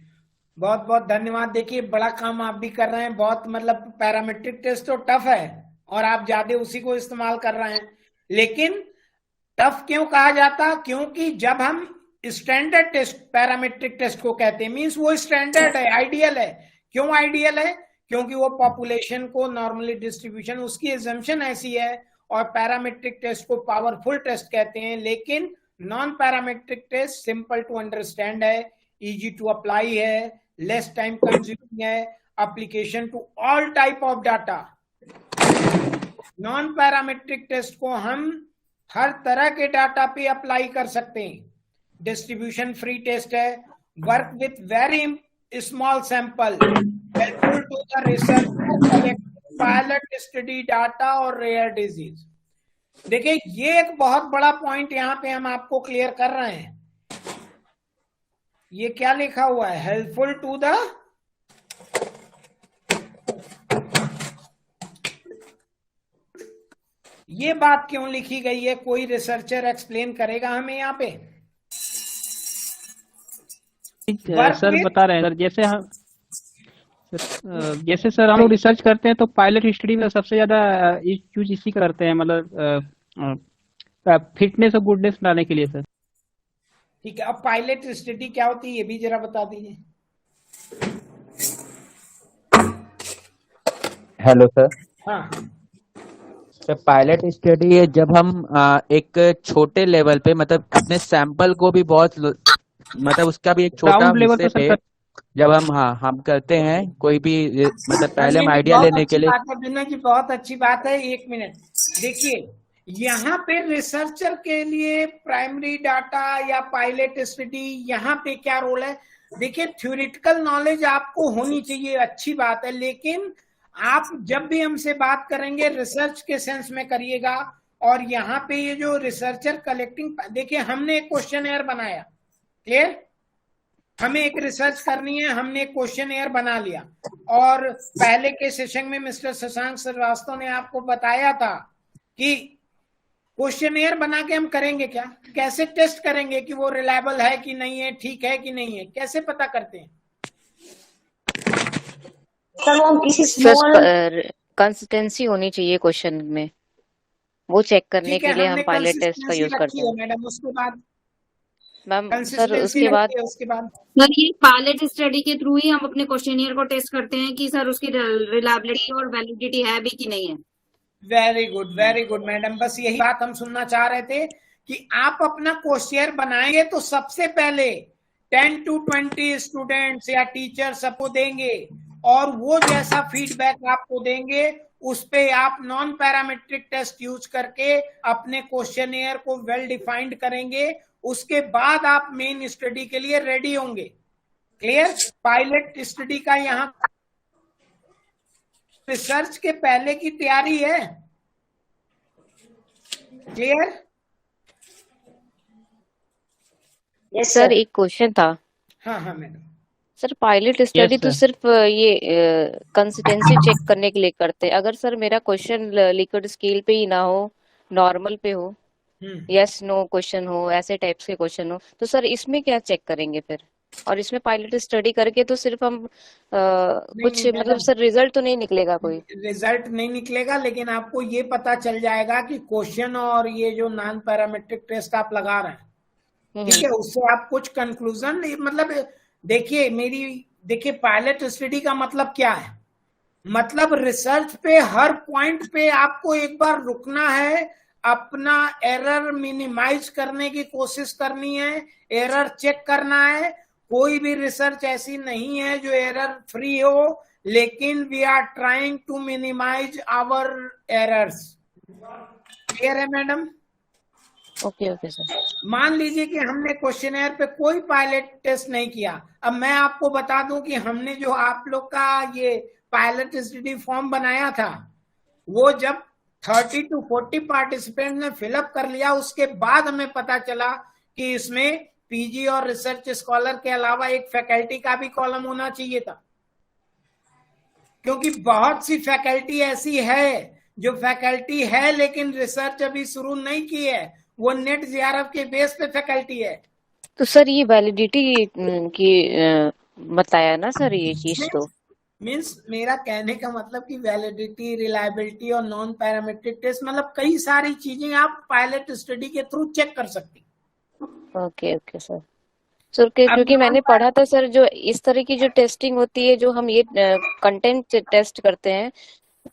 बहुत बहुत धन्यवाद। देखिए बड़ा काम आप भी कर रहे हैं, बहुत मतलब पैरामेट्रिक टेस्ट तो टफ है और आप ज्यादा उसी को इस्तेमाल कर रहे हैं। लेकिन टफ क्यों कहा जाता? क्योंकि जब हम स्टैंडर्ड टेस्ट पैरामेट्रिक टेस्ट को कहते हैं, मींस वो स्टैंडर्ड है, आइडियल है। क्यों आइडियल है? क्योंकि वो पॉपुलेशन को नॉर्मली डिस्ट्रीब्यूशन, उसकी एजम्पशन ऐसी है। और पैरामेट्रिक टेस्ट को पावरफुल टेस्ट कहते हैं। लेकिन non parametric test simple to understand है, इजी टू अप्लाई है, लेस टाइम कंज्यूमिंग है, application to all type of data. Non parametric test को हम हर तरह के डाटा पे अप्लाई कर सकते हैं। डिस्ट्रीब्यूशन फ्री टेस्ट है, work with very small sample, helpful to the research, pilot study data और रेयर डिजीज। देखिए ये एक बहुत बड़ा पॉइंट यहाँ पे हम आपको क्लियर कर रहे हैं। ये क्या लिखा हुआ है? हेल्पफुल टू द, ये बात क्यों लिखी गई है? कोई रिसर्चर एक्सप्लेन करेगा हमें यहाँ पे? सर बता रहे हैं सर, जैसे सर हम लोग रिसर्च करते हैं तो पायलट स्टडी में सबसे ज्यादा यूज इसी करते हैं, मतलब फिटनेस और गुडनेस बनाने के लिए सर। ठीक है, अब पायलट स्टडी क्या होती है ये भी जरा बता दीजिए। Hello sir. हाँ सर, पायलट स्टडी है जब हम एक छोटे लेवल पे, मतलब अपने सैंपल को भी बहुत, मतलब उसका भी एक छोटा ग्राउंड लेवल हिस्से पे पे सर, जब हम करते हैं कोई भी, मतलब पहले हम नहीं, आइडिया बहुत लेने के अच्छी लिए। बात है विनय जी, बहुत अच्छी बात है। एक मिनट देखिए, यहाँ पे रिसर्चर के लिए प्राइमरी डाटा या पायलट स्टडी यहाँ पे क्या रोल है? देखिए थ्योरेटिकल नॉलेज आपको होनी चाहिए, अच्छी बात है। लेकिन आप जब भी हमसे बात करेंगे रिसर्च के सेंस में करिएगा। और यहाँ पे ये जो रिसर्चर कलेक्टिंग, देखिए हमने एक क्वेश्चन बनाया, क्लियर? हमें एक रिसर्च करनी है, हमने एक क्वेश्चन बना लिया। और पहले के सेशन में मिस्टर शशांक श्रीवास्तव ने आपको बताया था कि क्वेश्चन बना के हम करेंगे क्या, कैसे टेस्ट करेंगे कि वो रिलायबल है कि नहीं है, ठीक है कि नहीं है, कैसे पता करते हैं? सर वो हम किसी स्मॉल कंसिस्टेंसी होनी चाहिए क्वेश्चन में, वो चेक करने ठीक के है, लिए हम हमने पायलट टेस्ट का यूज कंसिस्टेंसी करते रखी है हैं। मैडम। उसके बाद मैम सर कंसिस्टेंसी उसके बाद सर ये पायलट स्टडी के थ्रू ही हम अपने क्वेश्चनियर को टेस्ट करते हैं कि सर उसकी रिलायबिलिटी और वैलिडिटी है भी कि नहीं है। वेरी गुड मैडम, बस यही बात हम सुनना चाह रहे थे कि आप अपना क्वेश्चन बनाएंगे तो सबसे पहले 10 to 20 स्टूडेंट्स या टीचर सबको देंगे, और वो जैसा फीडबैक आपको देंगे उस पे आप नॉन पैरामेट्रिक टेस्ट यूज करके अपने क्वेश्चनियर को वेल डिफाइंड करेंगे। उसके बाद आप मेन स्टडी के लिए रेडी होंगे। क्लियर? पायलट स्टडी का यहाँ रिसर्च के पहले की तैयारी है। क्लियर? Yes sir sir. एक क्वेश्चन था हाँ मैडम। सर, पायलट स्टडी तो सर। सिर्फ ये कंसिस्टेंसी चेक करने के लिए करते हैं। अगर सर मेरा क्वेश्चन लिक्विड स्केल पे ही ना हो, नॉर्मल पे हो, यस नो क्वेश्चन हो, ऐसे टाइप्स के क्वेश्चन हो, तो सर इसमें क्या चेक करेंगे फिर? और इसमें पायलट स्टडी करके तो सिर्फ हम कुछ नहीं, मतलब सर रिजल्ट तो नहीं निकलेगा कोई? रिजल्ट नहीं निकलेगा, लेकिन आपको ये पता चल जाएगा कि क्वेश्चन और ये जो नॉन पैरामेट्रिक टेस्ट आप लगा रहे हैं, ठीक है, उससे आप कुछ कंक्लूजन, मतलब देखिए पायलट स्टडी का मतलब क्या है? मतलब रिसर्च पे हर पॉइंट पे आपको एक बार रुकना है, अपना एरर मिनिमाइज करने की कोशिश करनी है, एरर चेक करना है। कोई भी रिसर्च ऐसी नहीं है जो एरर फ्री हो, लेकिन we are trying to minimize our errors. Clear है मैडम? Okay sir. मान लीजिए कि हमने क्वेश्चनर पे कोई पायलट टेस्ट नहीं किया। अब मैं आपको बता दूं कि हमने जो आप लोग का ये पायलट स्टडी फॉर्म बनाया था, वो जब 30 to 40 पार्टिसिपेंट ने फिलअप कर लिया, उसके बाद हमें पता चला कि इसमें पीजी और रिसर्च स्कॉलर के अलावा एक फैकल्टी का भी कॉलम होना चाहिए था। क्योंकि बहुत सी फैकल्टी ऐसी है जो फैकल्टी है लेकिन रिसर्च अभी शुरू नहीं की है, वो नेट जेआरएफ के बेस पे फैकल्टी है। तो सर ये वैलिडिटी की बताया ना सर ये चीज तो। मीन्स मेरा कहने का मतलब कि वैलिडिटी, रिलायबिलिटी और नॉन पैरामीट्रिक टेस्ट मतलब कई सारी चीजें आप पायलट स्टडी के थ्रू चेक कर सकती। Okay okay sir. सर क्योंकि मैंने पढ़ा था सर, जो इस तरह की जो टेस्टिंग होती है, जो हम ये कंटेंट टेस्ट करते हैं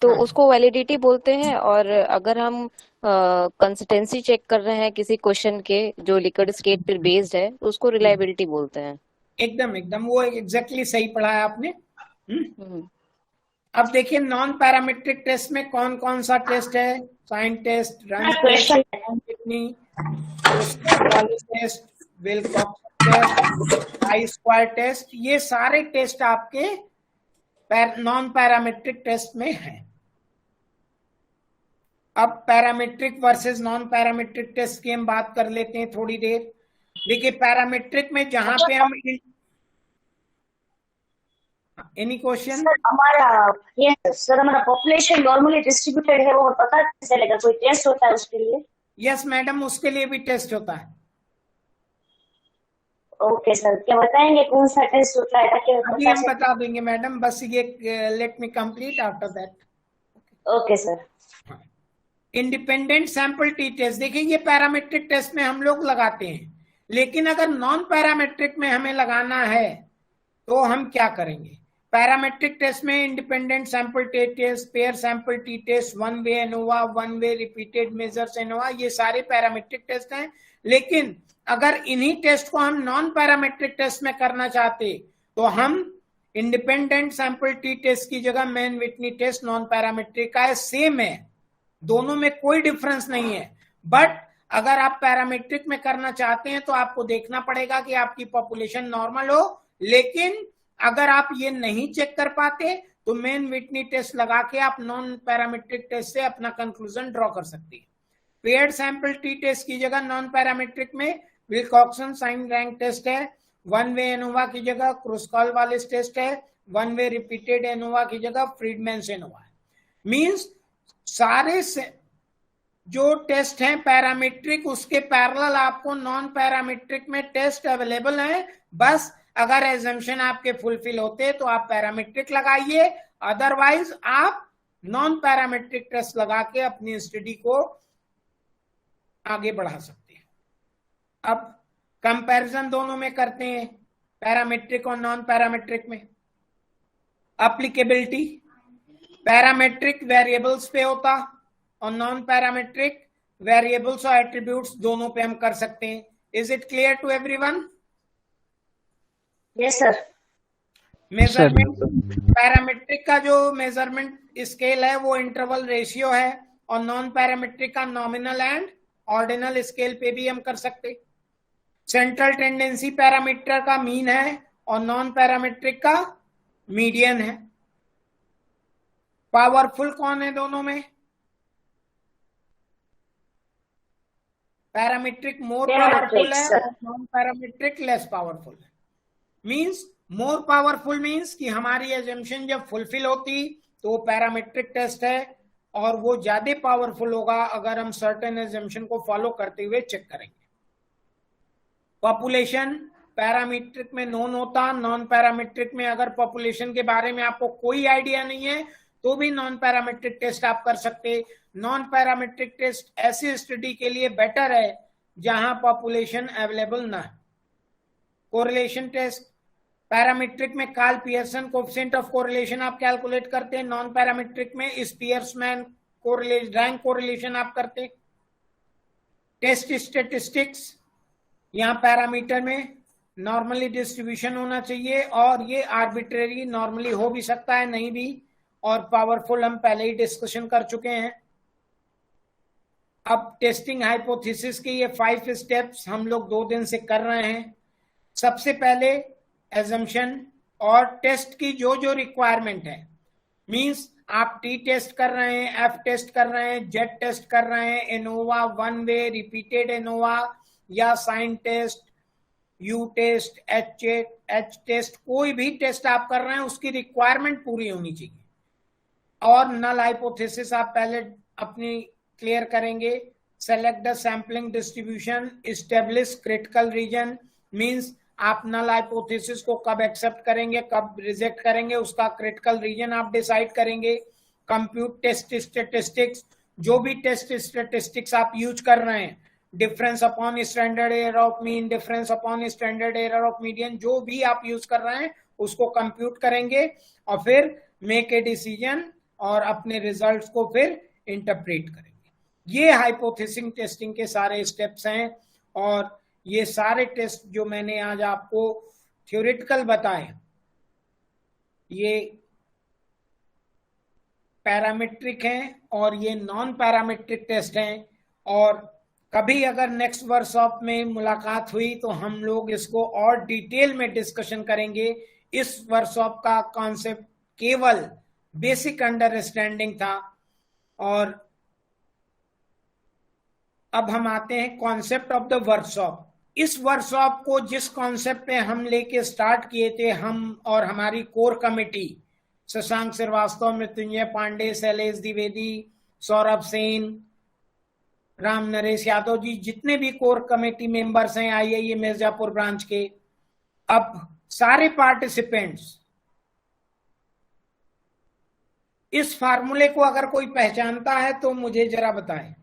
तो उसको वैलिडिटी बोलते हैं, और अगर हम कंसिस्टेंसी चेक कर रहे हैं किसी क्वेश्चन के जो लिक्विड स्केट पर बेस्ड है, तो उसको रिलायबिलिटी बोलते हैं। एकदम एकदम वो एग्जैक्टली सही पढ़ा है आपने। अब देखिए नॉन पैरामीट्रिक टेस्ट में कौन कौन सा टेस्ट है? Sign test, run test, Wilcox test, I square test, ये सारे टेस्ट आपके नॉन पैरामीट्रिक टेस्ट में हैं। अब parametric versus non parametric test की हम बात कर लेते हैं थोड़ी देर। देखिए पैरामीट्रिक में जहां पे हम एनी क्वेश्चन? सर हमारा पॉपुलेशन नॉर्मली डिस्ट्रीब्यूटेड है, वो पता कैसे चलेगा? कोई टेस्ट होता है उसके लिए? यस मैडम, उसके लिए भी टेस्ट होता है। ओके सर, क्या बताएंगे कौन सा टेस्ट होता है ताकि अभी हम बता देंगे मैडम, बस ये let me complete after that. Okay sir. Independent sample t test, देखिए ये पैरामीट्रिक टेस्ट में हम लोग लगाते हैं, लेकिन अगर नॉन पैरामीट्रिक में हमें लगाना है तो हम क्या करेंगे? पैरामीट्रिक टेस्ट में independent sample t test, pair sample t test, one way ANOVA, one way repeated measures ANOVA, ये सारे पैरामीट्रिक टेस्ट हैं। लेकिन अगर इन्हीं टेस्ट को हम नॉन पैरामीट्रिक टेस्ट में करना चाहते तो हम इंडिपेंडेंट सैंपल टी टेस्ट की जगह Mann Whitney test non parametric का है, सेम है, दोनों में कोई डिफरेंस नहीं है। बट अगर आप पैरामीट्रिक में करना चाहते हैं तो आपको देखना पड़ेगा कि आपकी पॉपुलेशन नॉर्मल हो, लेकिन अगर आप ये नहीं चेक कर पाते तो मेन विटनी टेस्ट लगा के आप नॉन पैरामीट्रिक टेस्ट से अपना कंक्लूजन ड्रॉ कर सकती है। पेयर्ड सैंपल टी टेस्ट की जगह नॉन पैरामीट्रिक में विल्कॉक्सन साइन रैंक टेस्ट है, वन वे एनोवा की जगह क्रुस्कॉल वालिस टेस्ट है, वन वे रिपीटेड एनोवा की जगह फ्रीडमैन एनोवा है। मींस सारे से जो टेस्ट हैं पैरामीट्रिक, उसके पैरेलल आपको नॉन पैरामीट्रिक में टेस्ट अवेलेबल हैं। बस अगर एजम्पशन आपके फुलफिल होते तो आप पैरामीट्रिक लगाइए, अदरवाइज आप नॉन पैरामीट्रिक टेस्ट लगा के अपनी स्टडी को आगे बढ़ा सकते हैं। अब कंपैरिजन दोनों में करते हैं, पैरामीट्रिक और नॉन पैरामीट्रिक में। एप्लीकेबिलिटी पैरामीट्रिक वेरिएबल्स पे होता और नॉन पैरामीट्रिक वेरिएबल्स और एट्रीब्यूट्स दोनों पे हम कर सकते हैं। Is it clear to everyone? Yes sir. Measurement, parametric का जो मेजरमेंट स्केल है वो इंटरवल रेशियो है, और नॉन पैरामीट्रिक का नॉमिनल एंड ऑर्डिनल स्केल पे भी हम कर सकते। सेंट्रल टेंडेंसी पैरामीटर का मीन है और नॉन पैरामीट्रिक का मीडियन है। पावरफुल कौन है दोनों में? पैरामीट्रिक मोर पावरफुल है और नॉन पैरामीट्रिक लेस पावरफुल है। मींस मोर पावरफुल मींस कि हमारी एजम्पशन जब फुलफिल होती तो पैरामीट्रिक टेस्ट है, और वो ज्यादा पावरफुल होगा अगर हम सर्टेन एजम्पशन को फॉलो करते हुए चेक करेंगे। पॉपुलेशन पैरामीट्रिक में नोन होता, नॉन पैरामीट्रिक में अगर पॉपुलेशन के बारे में आपको कोई आइडिया नहीं है तो भी नॉन पैरामीट्रिक टेस्ट आप कर सकते। नॉन पैरामीट्रिक टेस्ट ऐसी स्टडी के लिए बेटर है जहां पॉपुलेशन अवेलेबल ना है। कोरिलेशन टेस्ट पैरामीट्रिक में Karl Pearson coefficient of correlation आप कैलकुलेट करते हैं, नॉन पैरामीट्रिक में स्पियर्समैन रैंक कोरिलेशन आप करते। टेस्ट स्टेटिस्टिक्स, यहाँ पैरामीटर में नॉर्मली डिस्ट्रीब्यूशन होना चाहिए, और ये आर्बिट्रेरी नॉर्मली हो भी सकता है, नहीं भी, और पावरफुल हम पहले ही डिस्कशन कर चुके हैं। अब टेस्टिंग हाइपोथेसिस के ये 5 स्टेप्स हम लोग 2 दिन से कर रहे हैं। सबसे पहले एजम्पशन और टेस्ट की जो जो रिक्वायरमेंट है, मींस आप टी टेस्ट कर रहे हैं, एफ टेस्ट कर रहे हैं, जेड टेस्ट कर रहे हैं, ANOVA, one way, repeated ANOVA या sign test, U test, H test, कोई भी टेस्ट आप कर रहे हैं उसकी रिक्वायरमेंट पूरी होनी चाहिए। और नल हाइपोथेसिस आप पहले अपनी क्लियर करेंगे। Select the sampling distribution, establish critical reason, means आप नल हाइपोथेसिस को कब एक्सेप्ट करेंगे, कब रिजेक्ट करेंगे, उसका क्रिटिकल रीजन आप डिसाइड करेंगे। कंप्यूट टेस्ट स्टेटिस्टिक्स, जो भी टेस्ट स्टेटिस्टिक्स आप यूज कर रहे हैं, difference upon standard error of mean, difference upon standard error of median, जो भी आप यूज कर रहे हैं उसको कंप्यूट करेंगे और फिर मेक ए डिसीजन और अपने रिजल्ट्स को फिर इंटरप्रेट करेंगे। ये हाइपोथेसिस टेस्टिंग के सारे स्टेप्स हैं और ये सारे टेस्ट जो मैंने आज आपको थ्योरेटिकल बताए, ये पैरामीट्रिक हैं और ये नॉन पैरामीट्रिक टेस्ट हैं। और कभी अगर नेक्स्ट वर्कशॉप में मुलाकात हुई तो हम लोग इसको और डिटेल में डिस्कशन करेंगे। इस वर्कशॉप का कॉन्सेप्ट केवल बेसिक अंडरस्टैंडिंग था। और अब हम आते हैं कॉन्सेप्ट ऑफ द वर्कशॉप। इस वर्कशॉप को जिस कॉन्सेप्ट पे हम लेके स्टार्ट किए थे, हम और हमारी कोर कमेटी, शशांक श्रीवास्तव, मृत्युंजय पांडे, शैलेश द्विवेदी, सौरभ सेन, राम नरेश यादव जी, जितने भी कोर कमेटी मेंबर्स हैं आईआईए मिर्जापुर ब्रांच के, अब सारे पार्टिसिपेंट्स इस फार्मूले को अगर कोई पहचानता है तो मुझे जरा बताएं।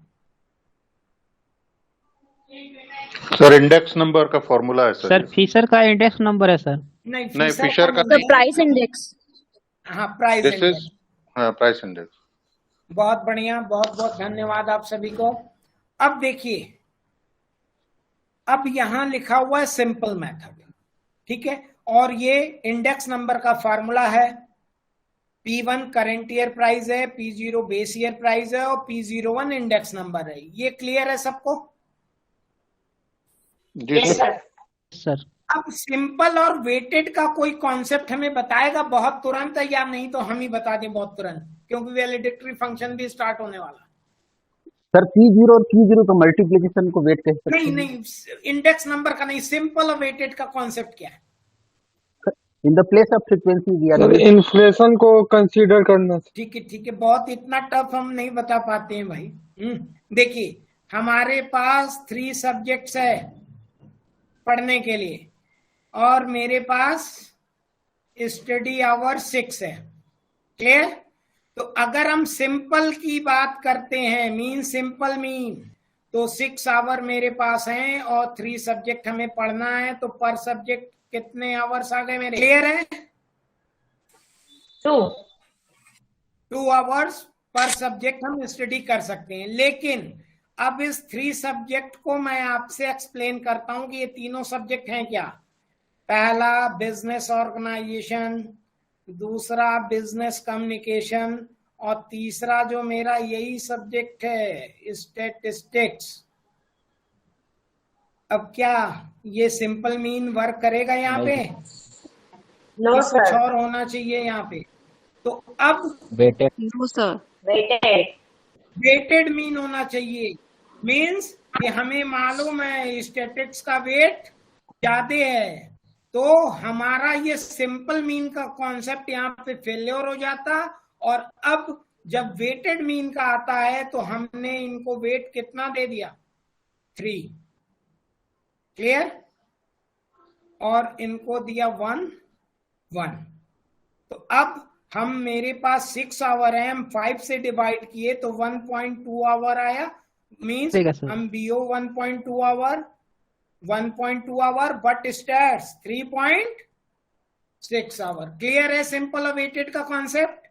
सर इंडेक्स नंबर का फॉर्मूला है सर फिशर का इंडेक्स नंबर है सर। नहीं, फिशर का प्राइस इंडेक्स। हाँ, price this index. Is price index. बहुत बढ़िया, बहुत बहुत धन्यवाद आप सभी को। अब देखिए, अब यहां लिखा हुआ है सिंपल मेथड, ठीक है, और ये इंडेक्स नंबर का फार्मूला है। P1 करंट ईयर प्राइस है, P0 बेस ईयर प्राइस है और P01 इंडेक्स नंबर है। ये क्लियर है सबको? जी सर अब सिंपल और वेटेड का कोई कॉन्सेप्ट हमें बताएगा बहुत तुरंत, या नहीं तो हम ही बता दें बहुत तुरंत, क्योंकि वैलिडेटरी फंक्शन भी स्टार्ट होने वाला। सर P0 और Q0 का मल्टीप्लिकेशन को वेट कह सकते हैं? नहीं, इंडेक्स नंबर का नहीं, सिंपल और वेटेड का कॉन्सेप्ट क्या है? In the place of frequency inflation को कंसीडर करना। ठीक है, बहुत इतना टफ हम नहीं बता पाते हैं भाई। देखिए, हमारे पास 3 सब्जेक्ट्स है पढ़ने के लिए और मेरे पास स्टडी आवर 6 है। क्लियर? तो अगर हम सिंपल की बात करते हैं, मीन सिंपल मीन, तो 6 आवर मेरे पास हैं और 3 सब्जेक्ट हमें पढ़ना है, तो पर सब्जेक्ट कितने आवर्स आ गए मेरे? क्लियर है? 2 आवर्स पर सब्जेक्ट हम स्टडी कर सकते हैं। लेकिन अब इस 3 सब्जेक्ट को मैं आपसे एक्सप्लेन करता हूं कि ये तीनों सब्जेक्ट हैं क्या। पहला बिजनेस ऑर्गेनाइजेशन, दूसरा बिजनेस कम्युनिकेशन और तीसरा जो मेरा यही सब्जेक्ट है स्टैटिस्टिक्स। अब क्या ये सिंपल मीन वर्क करेगा यहाँ पे? नो कुछ सर। और होना चाहिए यहाँ पे। तो अब weighted. No sir. Weighted mean होना चाहिए। मीन्स कि हमें मालूम है स्टैटिस्टिक्स का वेट ज्यादा है, तो हमारा ये सिंपल मीन का कॉन्सेप्ट यहाँ पे फेल्योर हो जाता। और अब जब वेटेड मीन का आता है तो हमने इनको वेट कितना दे दिया? 3। क्लियर? और इनको दिया 1 1। तो अब हम, मेरे पास 6 आवर है, हम 5 से डिवाइड किए तो 1.2 आवर आया। मीन्स हम BO 1.2 hour, 1.2 hour, but stats 3.6 hour. Clear है सिंपल और वेटेड का कॉन्सेप्ट?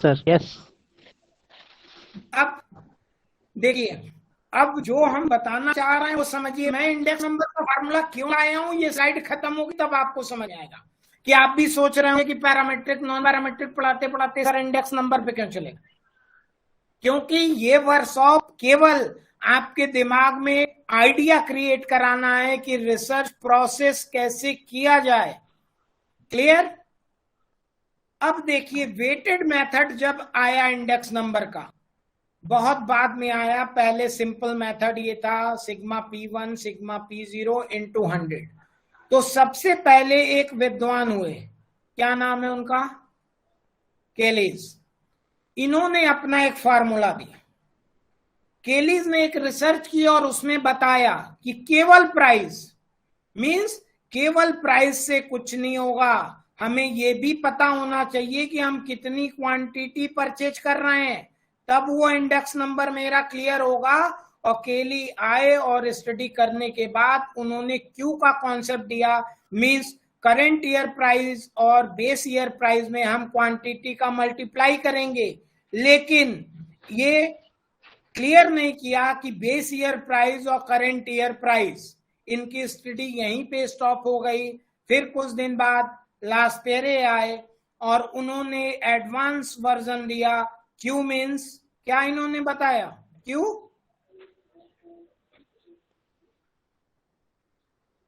Sir yes. अब देखिए, अब जो हम बताना चाह रहे हैं वो समझिए। मैं इंडेक्स नंबर का फार्मूला क्यों लाया हूं, ये स्लाइड खत्म होगी तब आपको समझ आएगा कि आप भी सोच रहे होंगे कि पैरामीट्रिक नॉन पैरामीट्रिक पढ़ाते पढ़ाते सर इंडेक्स नंबर पे क्यों चलेगा। क्योंकि ये वर्कशॉप केवल आपके दिमाग में आइडिया क्रिएट कराना है कि रिसर्च प्रोसेस कैसे किया जाए। क्लियर? अब देखिए, वेटेड मेथड जब आया इंडेक्स नंबर का, बहुत बाद में आया। पहले सिंपल मेथड ये था sigma P1 sigma P0 into 100। तो सबसे पहले एक विद्वान हुए, क्या नाम है उनका? केलीज। इन्होंने अपना एक फार्मूला दिया। केलीज ने एक रिसर्च की और उसमें बताया कि केवल प्राइस मींस केवल प्राइस से कुछ नहीं होगा, हमें ये भी पता होना चाहिए कि हम कितनी क्वांटिटी परचेज कर रहे हैं, तब वो इंडेक्स नंबर मेरा क्लियर होगा। और केली आए और स्टडी करने के बाद उन्होंने क्यू का कॉन्सेप्ट दिया, मींस करंट ईयर प्राइस और बेस ईयर प्राइस में हम क्वांटिटी का मल्टीप्लाई करेंगे, लेकिन ये क्लियर नहीं किया कि बेस ईयर प्राइस और करंट ईयर प्राइस, इनकी स्टडी यहीं पे स्टॉप हो गई। फिर कुछ दिन बाद लास्पेरे आए और उन्होंने एडवांस वर्जन दिया, क्यू मीन्स क्या इन्होंने बताया, क्यू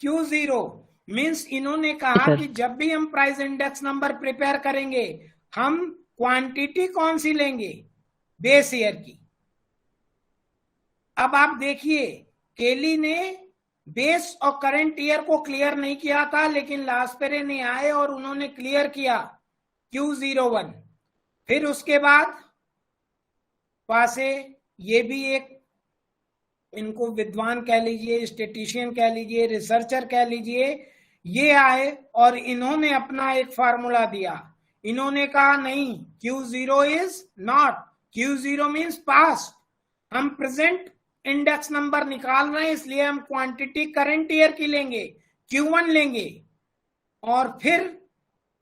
जीरो मीन्स इन्होंने कहा सर। कि जब भी हम प्राइस इंडेक्स नंबर प्रिपेयर करेंगे हम क्वांटिटी कौन सी लेंगे, बेस ईयर की। अब आप देखिए केली ने बेस और करंट ईयर को क्लियर नहीं किया था, लेकिन लास्पेरे ने आए और उन्होंने क्लियर किया Q01। फिर उसके बाद पासे, ये भी एक इनको विद्वान कह लीजिए, स्टेटिशियन कह लीजिए, रिसर्चर कह लीजिए, ये आए और इन्होंने अपना एक फार्मूला दिया। इन्होंने कहा नहीं, Q0 is not, Q0 means past, हम प्रेजेंट इंडेक्स नंबर निकाल रहे हैं, इसलिए हम क्वांटिटी करंट ईयर की लेंगे, Q1 लेंगे। और फिर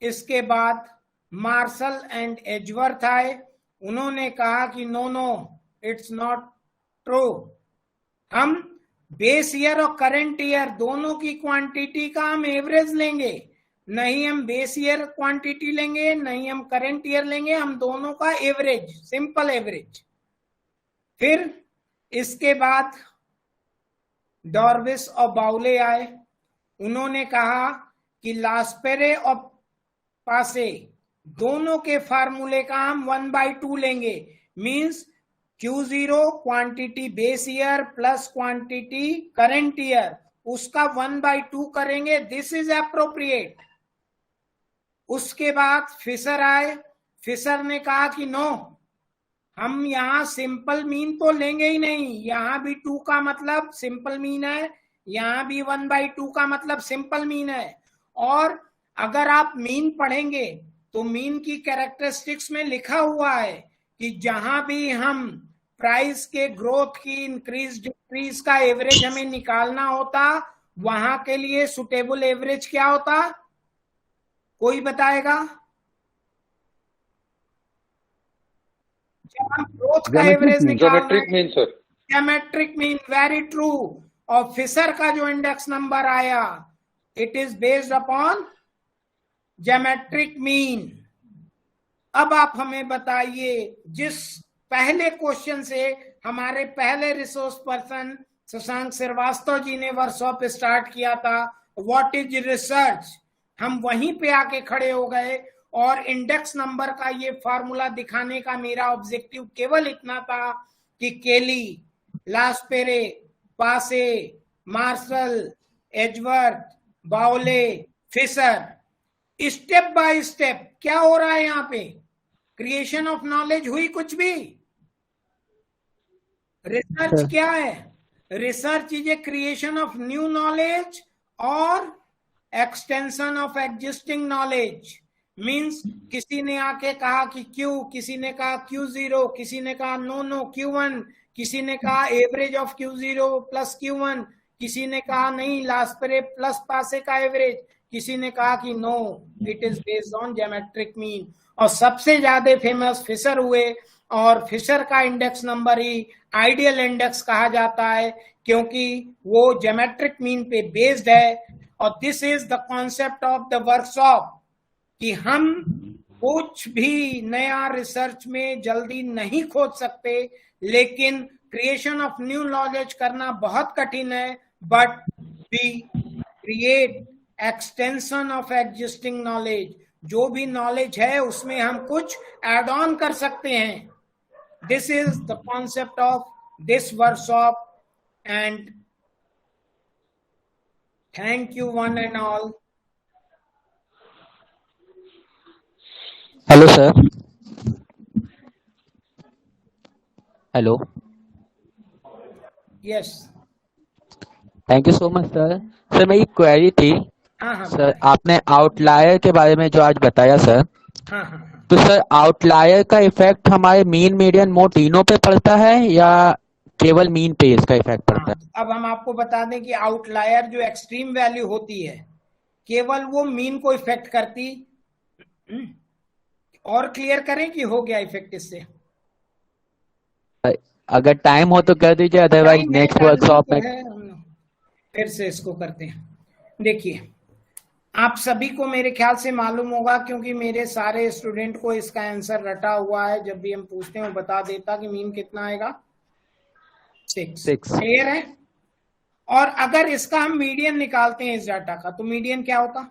इसके बाद मार्शल एंड एजवर्थ आए, उन्होंने कहा कि नो इट्स नॉट ट्रू, हम बेस ईयर और करंट ईयर दोनों की क्वांटिटी का हम एवरेज लेंगे, नहीं हम बेस ईयर क्वांटिटी लेंगे, नहीं हम करंट ईयर लेंगे, हम दोनों का एवरेज, सिंपल एवरेज। फिर इसके बाद डॉर्विस और बाउले आए, उन्होंने कहा कि लास्पेरे और पासे दोनों के फार्मूले का हम 1/2 लेंगे, means Q0 quantity base year plus quantity current year, उसका 1/2 करेंगे, दिस इज एप्रोप्रिएट। उसके बाद फिशर आए, फिशर ने कहा कि नो, हम यहाँ सिंपल मीन तो लेंगे ही नहीं, यहाँ भी 2 का मतलब सिंपल मीन है, यहाँ भी 1/2 का मतलब सिंपल मीन है। और अगर आप मीन पढ़ेंगे तो मीन की कैरेक्टरिस्टिक्स में लिखा हुआ है कि जहां भी हम प्राइस के ग्रोथ की इंक्रीज डिक्रीज का एवरेज हमें निकालना होता, वहां के लिए सुटेबल एवरेज क्या होता, कोई बताएगा? जब हम ग्रोथ का एवरेज निकाल रहे हैं, ज्योमेट्रिक मीन, वेरी ट्रू। और फिशर का जो इंडेक्स नंबर आया, it is based upon geometric mean. अब आप हमें बताइए, जिस पहले क्वेश्चन से हमारे पहले रिसोर्स पर्सन शशांक श्रीवास्तव जी ने वर्कशॉप स्टार्ट किया था, व्हाट इज रिसर्च, हम वहीं पे आके खड़े हो गए। और इंडेक्स नंबर का ये फार्मूला दिखाने का मेरा ऑब्जेक्टिव केवल इतना था कि केली, लास्पेरे, पासे, मार्शल, एजवर्थ, बाउले, फिशर, स्टेप बाय स्टेप क्या हो रहा है यहाँ पे, क्रिएशन ऑफ नॉलेज हुई कुछ भी? रिसर्च क्या है? Research is a creation of new knowledge और extension of existing knowledge. Means किसी ने आके कहा कि Q, किसी ने कहा Q0, किसी ने कहा नो Q1, किसी ने कहा average of Q0 plus Q1, किसी ने कहा नहीं लास्पेरे प्लस पासे का एवरेज, किसी ने कहा कि no it is based on geometric mean. और सबसे ज्यादा फेमस फिशर हुए, और फिशर का इंडेक्स नंबर ही आइडियल इंडेक्स कहा जाता है क्योंकि वो ज्योमेट्रिक मीन पे बेस्ड है। और this is the concept of the workshop कि हम कुछ भी नया रिसर्च में जल्दी नहीं खोज सकते, लेकिन क्रिएशन ऑफ न्यू नॉलेज करना बहुत कठिन है, but we create extension of existing knowledge. जो भी नॉलेज है उसमें हम कुछ एड ऑन कर सकते हैं। This is the concept of this workshop and thank you one and all. Hello sir, hello. Yes. Thank you so much sir. Sir मेरी क्वेरी थी, हाँ हाँ सर आपने आउटलायर के बारे में जो आज बताया सर, हाँ हाँ। तो सर आउटलायर का इफेक्ट हमारे मीन मीडियन मोड तीनों पे पड़ता है या केवल मीन पे इसका इफेक्ट पड़ता है? अब हम आपको बता दें कि आउटलायर जो एक्सट्रीम वैल्यू होती है केवल वो मीन को इफेक्ट करती। और क्लियर करें कि हो गया इफेक्ट इससे? अगर टाइम हो तो कर दीजिए, अदरवाइज नेक्स्ट वर्कशॉप में फिर से इसको करते हैं। देखिए आप सभी को मेरे ख्याल से मालूम होगा, क्योंकि मेरे सारे स्टूडेंट को इसका आंसर रटा हुआ है। जब भी हम पूछते हैं वो बता देता कि मीन कितना आएगा, 6। क्लियर है? और अगर इसका हम मीडियन निकालते हैं इस डाटा का, तो मीडियन क्या होता?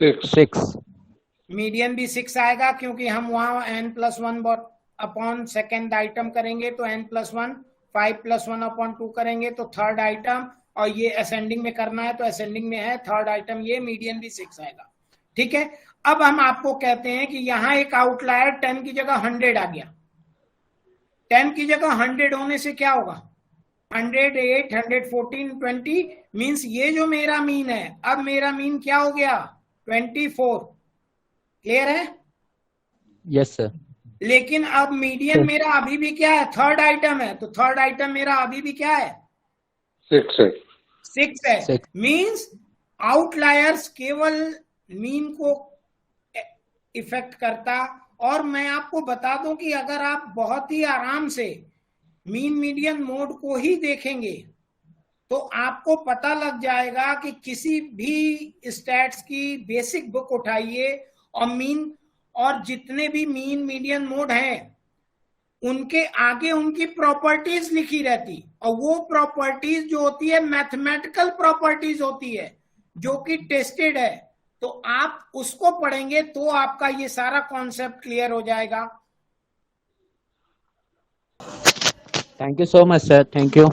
6। मीडियन भी 6 आएगा, क्योंकि हम वहां n+1 अपॉन सेकेंड आइटम करेंगे तो n+1, 5+1/2 करेंगे तो थर्ड आइटम, और ये असेंडिंग में करना है तो असेंडिंग में है थर्ड आइटम, ये मीडियन भी 6 आएगा। ठीक है। अब हम आपको कहते हैं कि यहां एक आउटलायर 10 की जगह 100 आ गया। 10 की जगह 100 होने से क्या होगा? 108, 114, 20 मीन्स ये जो मेरा मीन है, अब मेरा मीन क्या हो गया? 24। क्लियर है? Yes sir. लेकिन अब मीडियन मेरा अभी भी क्या है? थर्ड आइटम है, तो थर्ड आइटम मेरा अभी भी क्या है? 6 है। मीन्स आउटलायर्स केवल मीन को इफेक्ट करता। और मैं आपको बता दूं कि अगर आप बहुत ही आराम से मीन मीडियन मोड को ही देखेंगे तो आपको पता लग जाएगा कि किसी भी स्टैट्स की बेसिक बुक उठाइए और मीन और जितने भी मीन मीडियन मोड हैं उनके आगे उनकी प्रॉपर्टीज लिखी रहती, और वो प्रॉपर्टीज जो होती है मैथमेटिकल प्रॉपर्टीज होती है जो कि टेस्टेड है। तो आप उसको पढ़ेंगे तो आपका ये सारा कॉन्सेप्ट क्लियर हो जाएगा। Thank you so much sir. Thank you.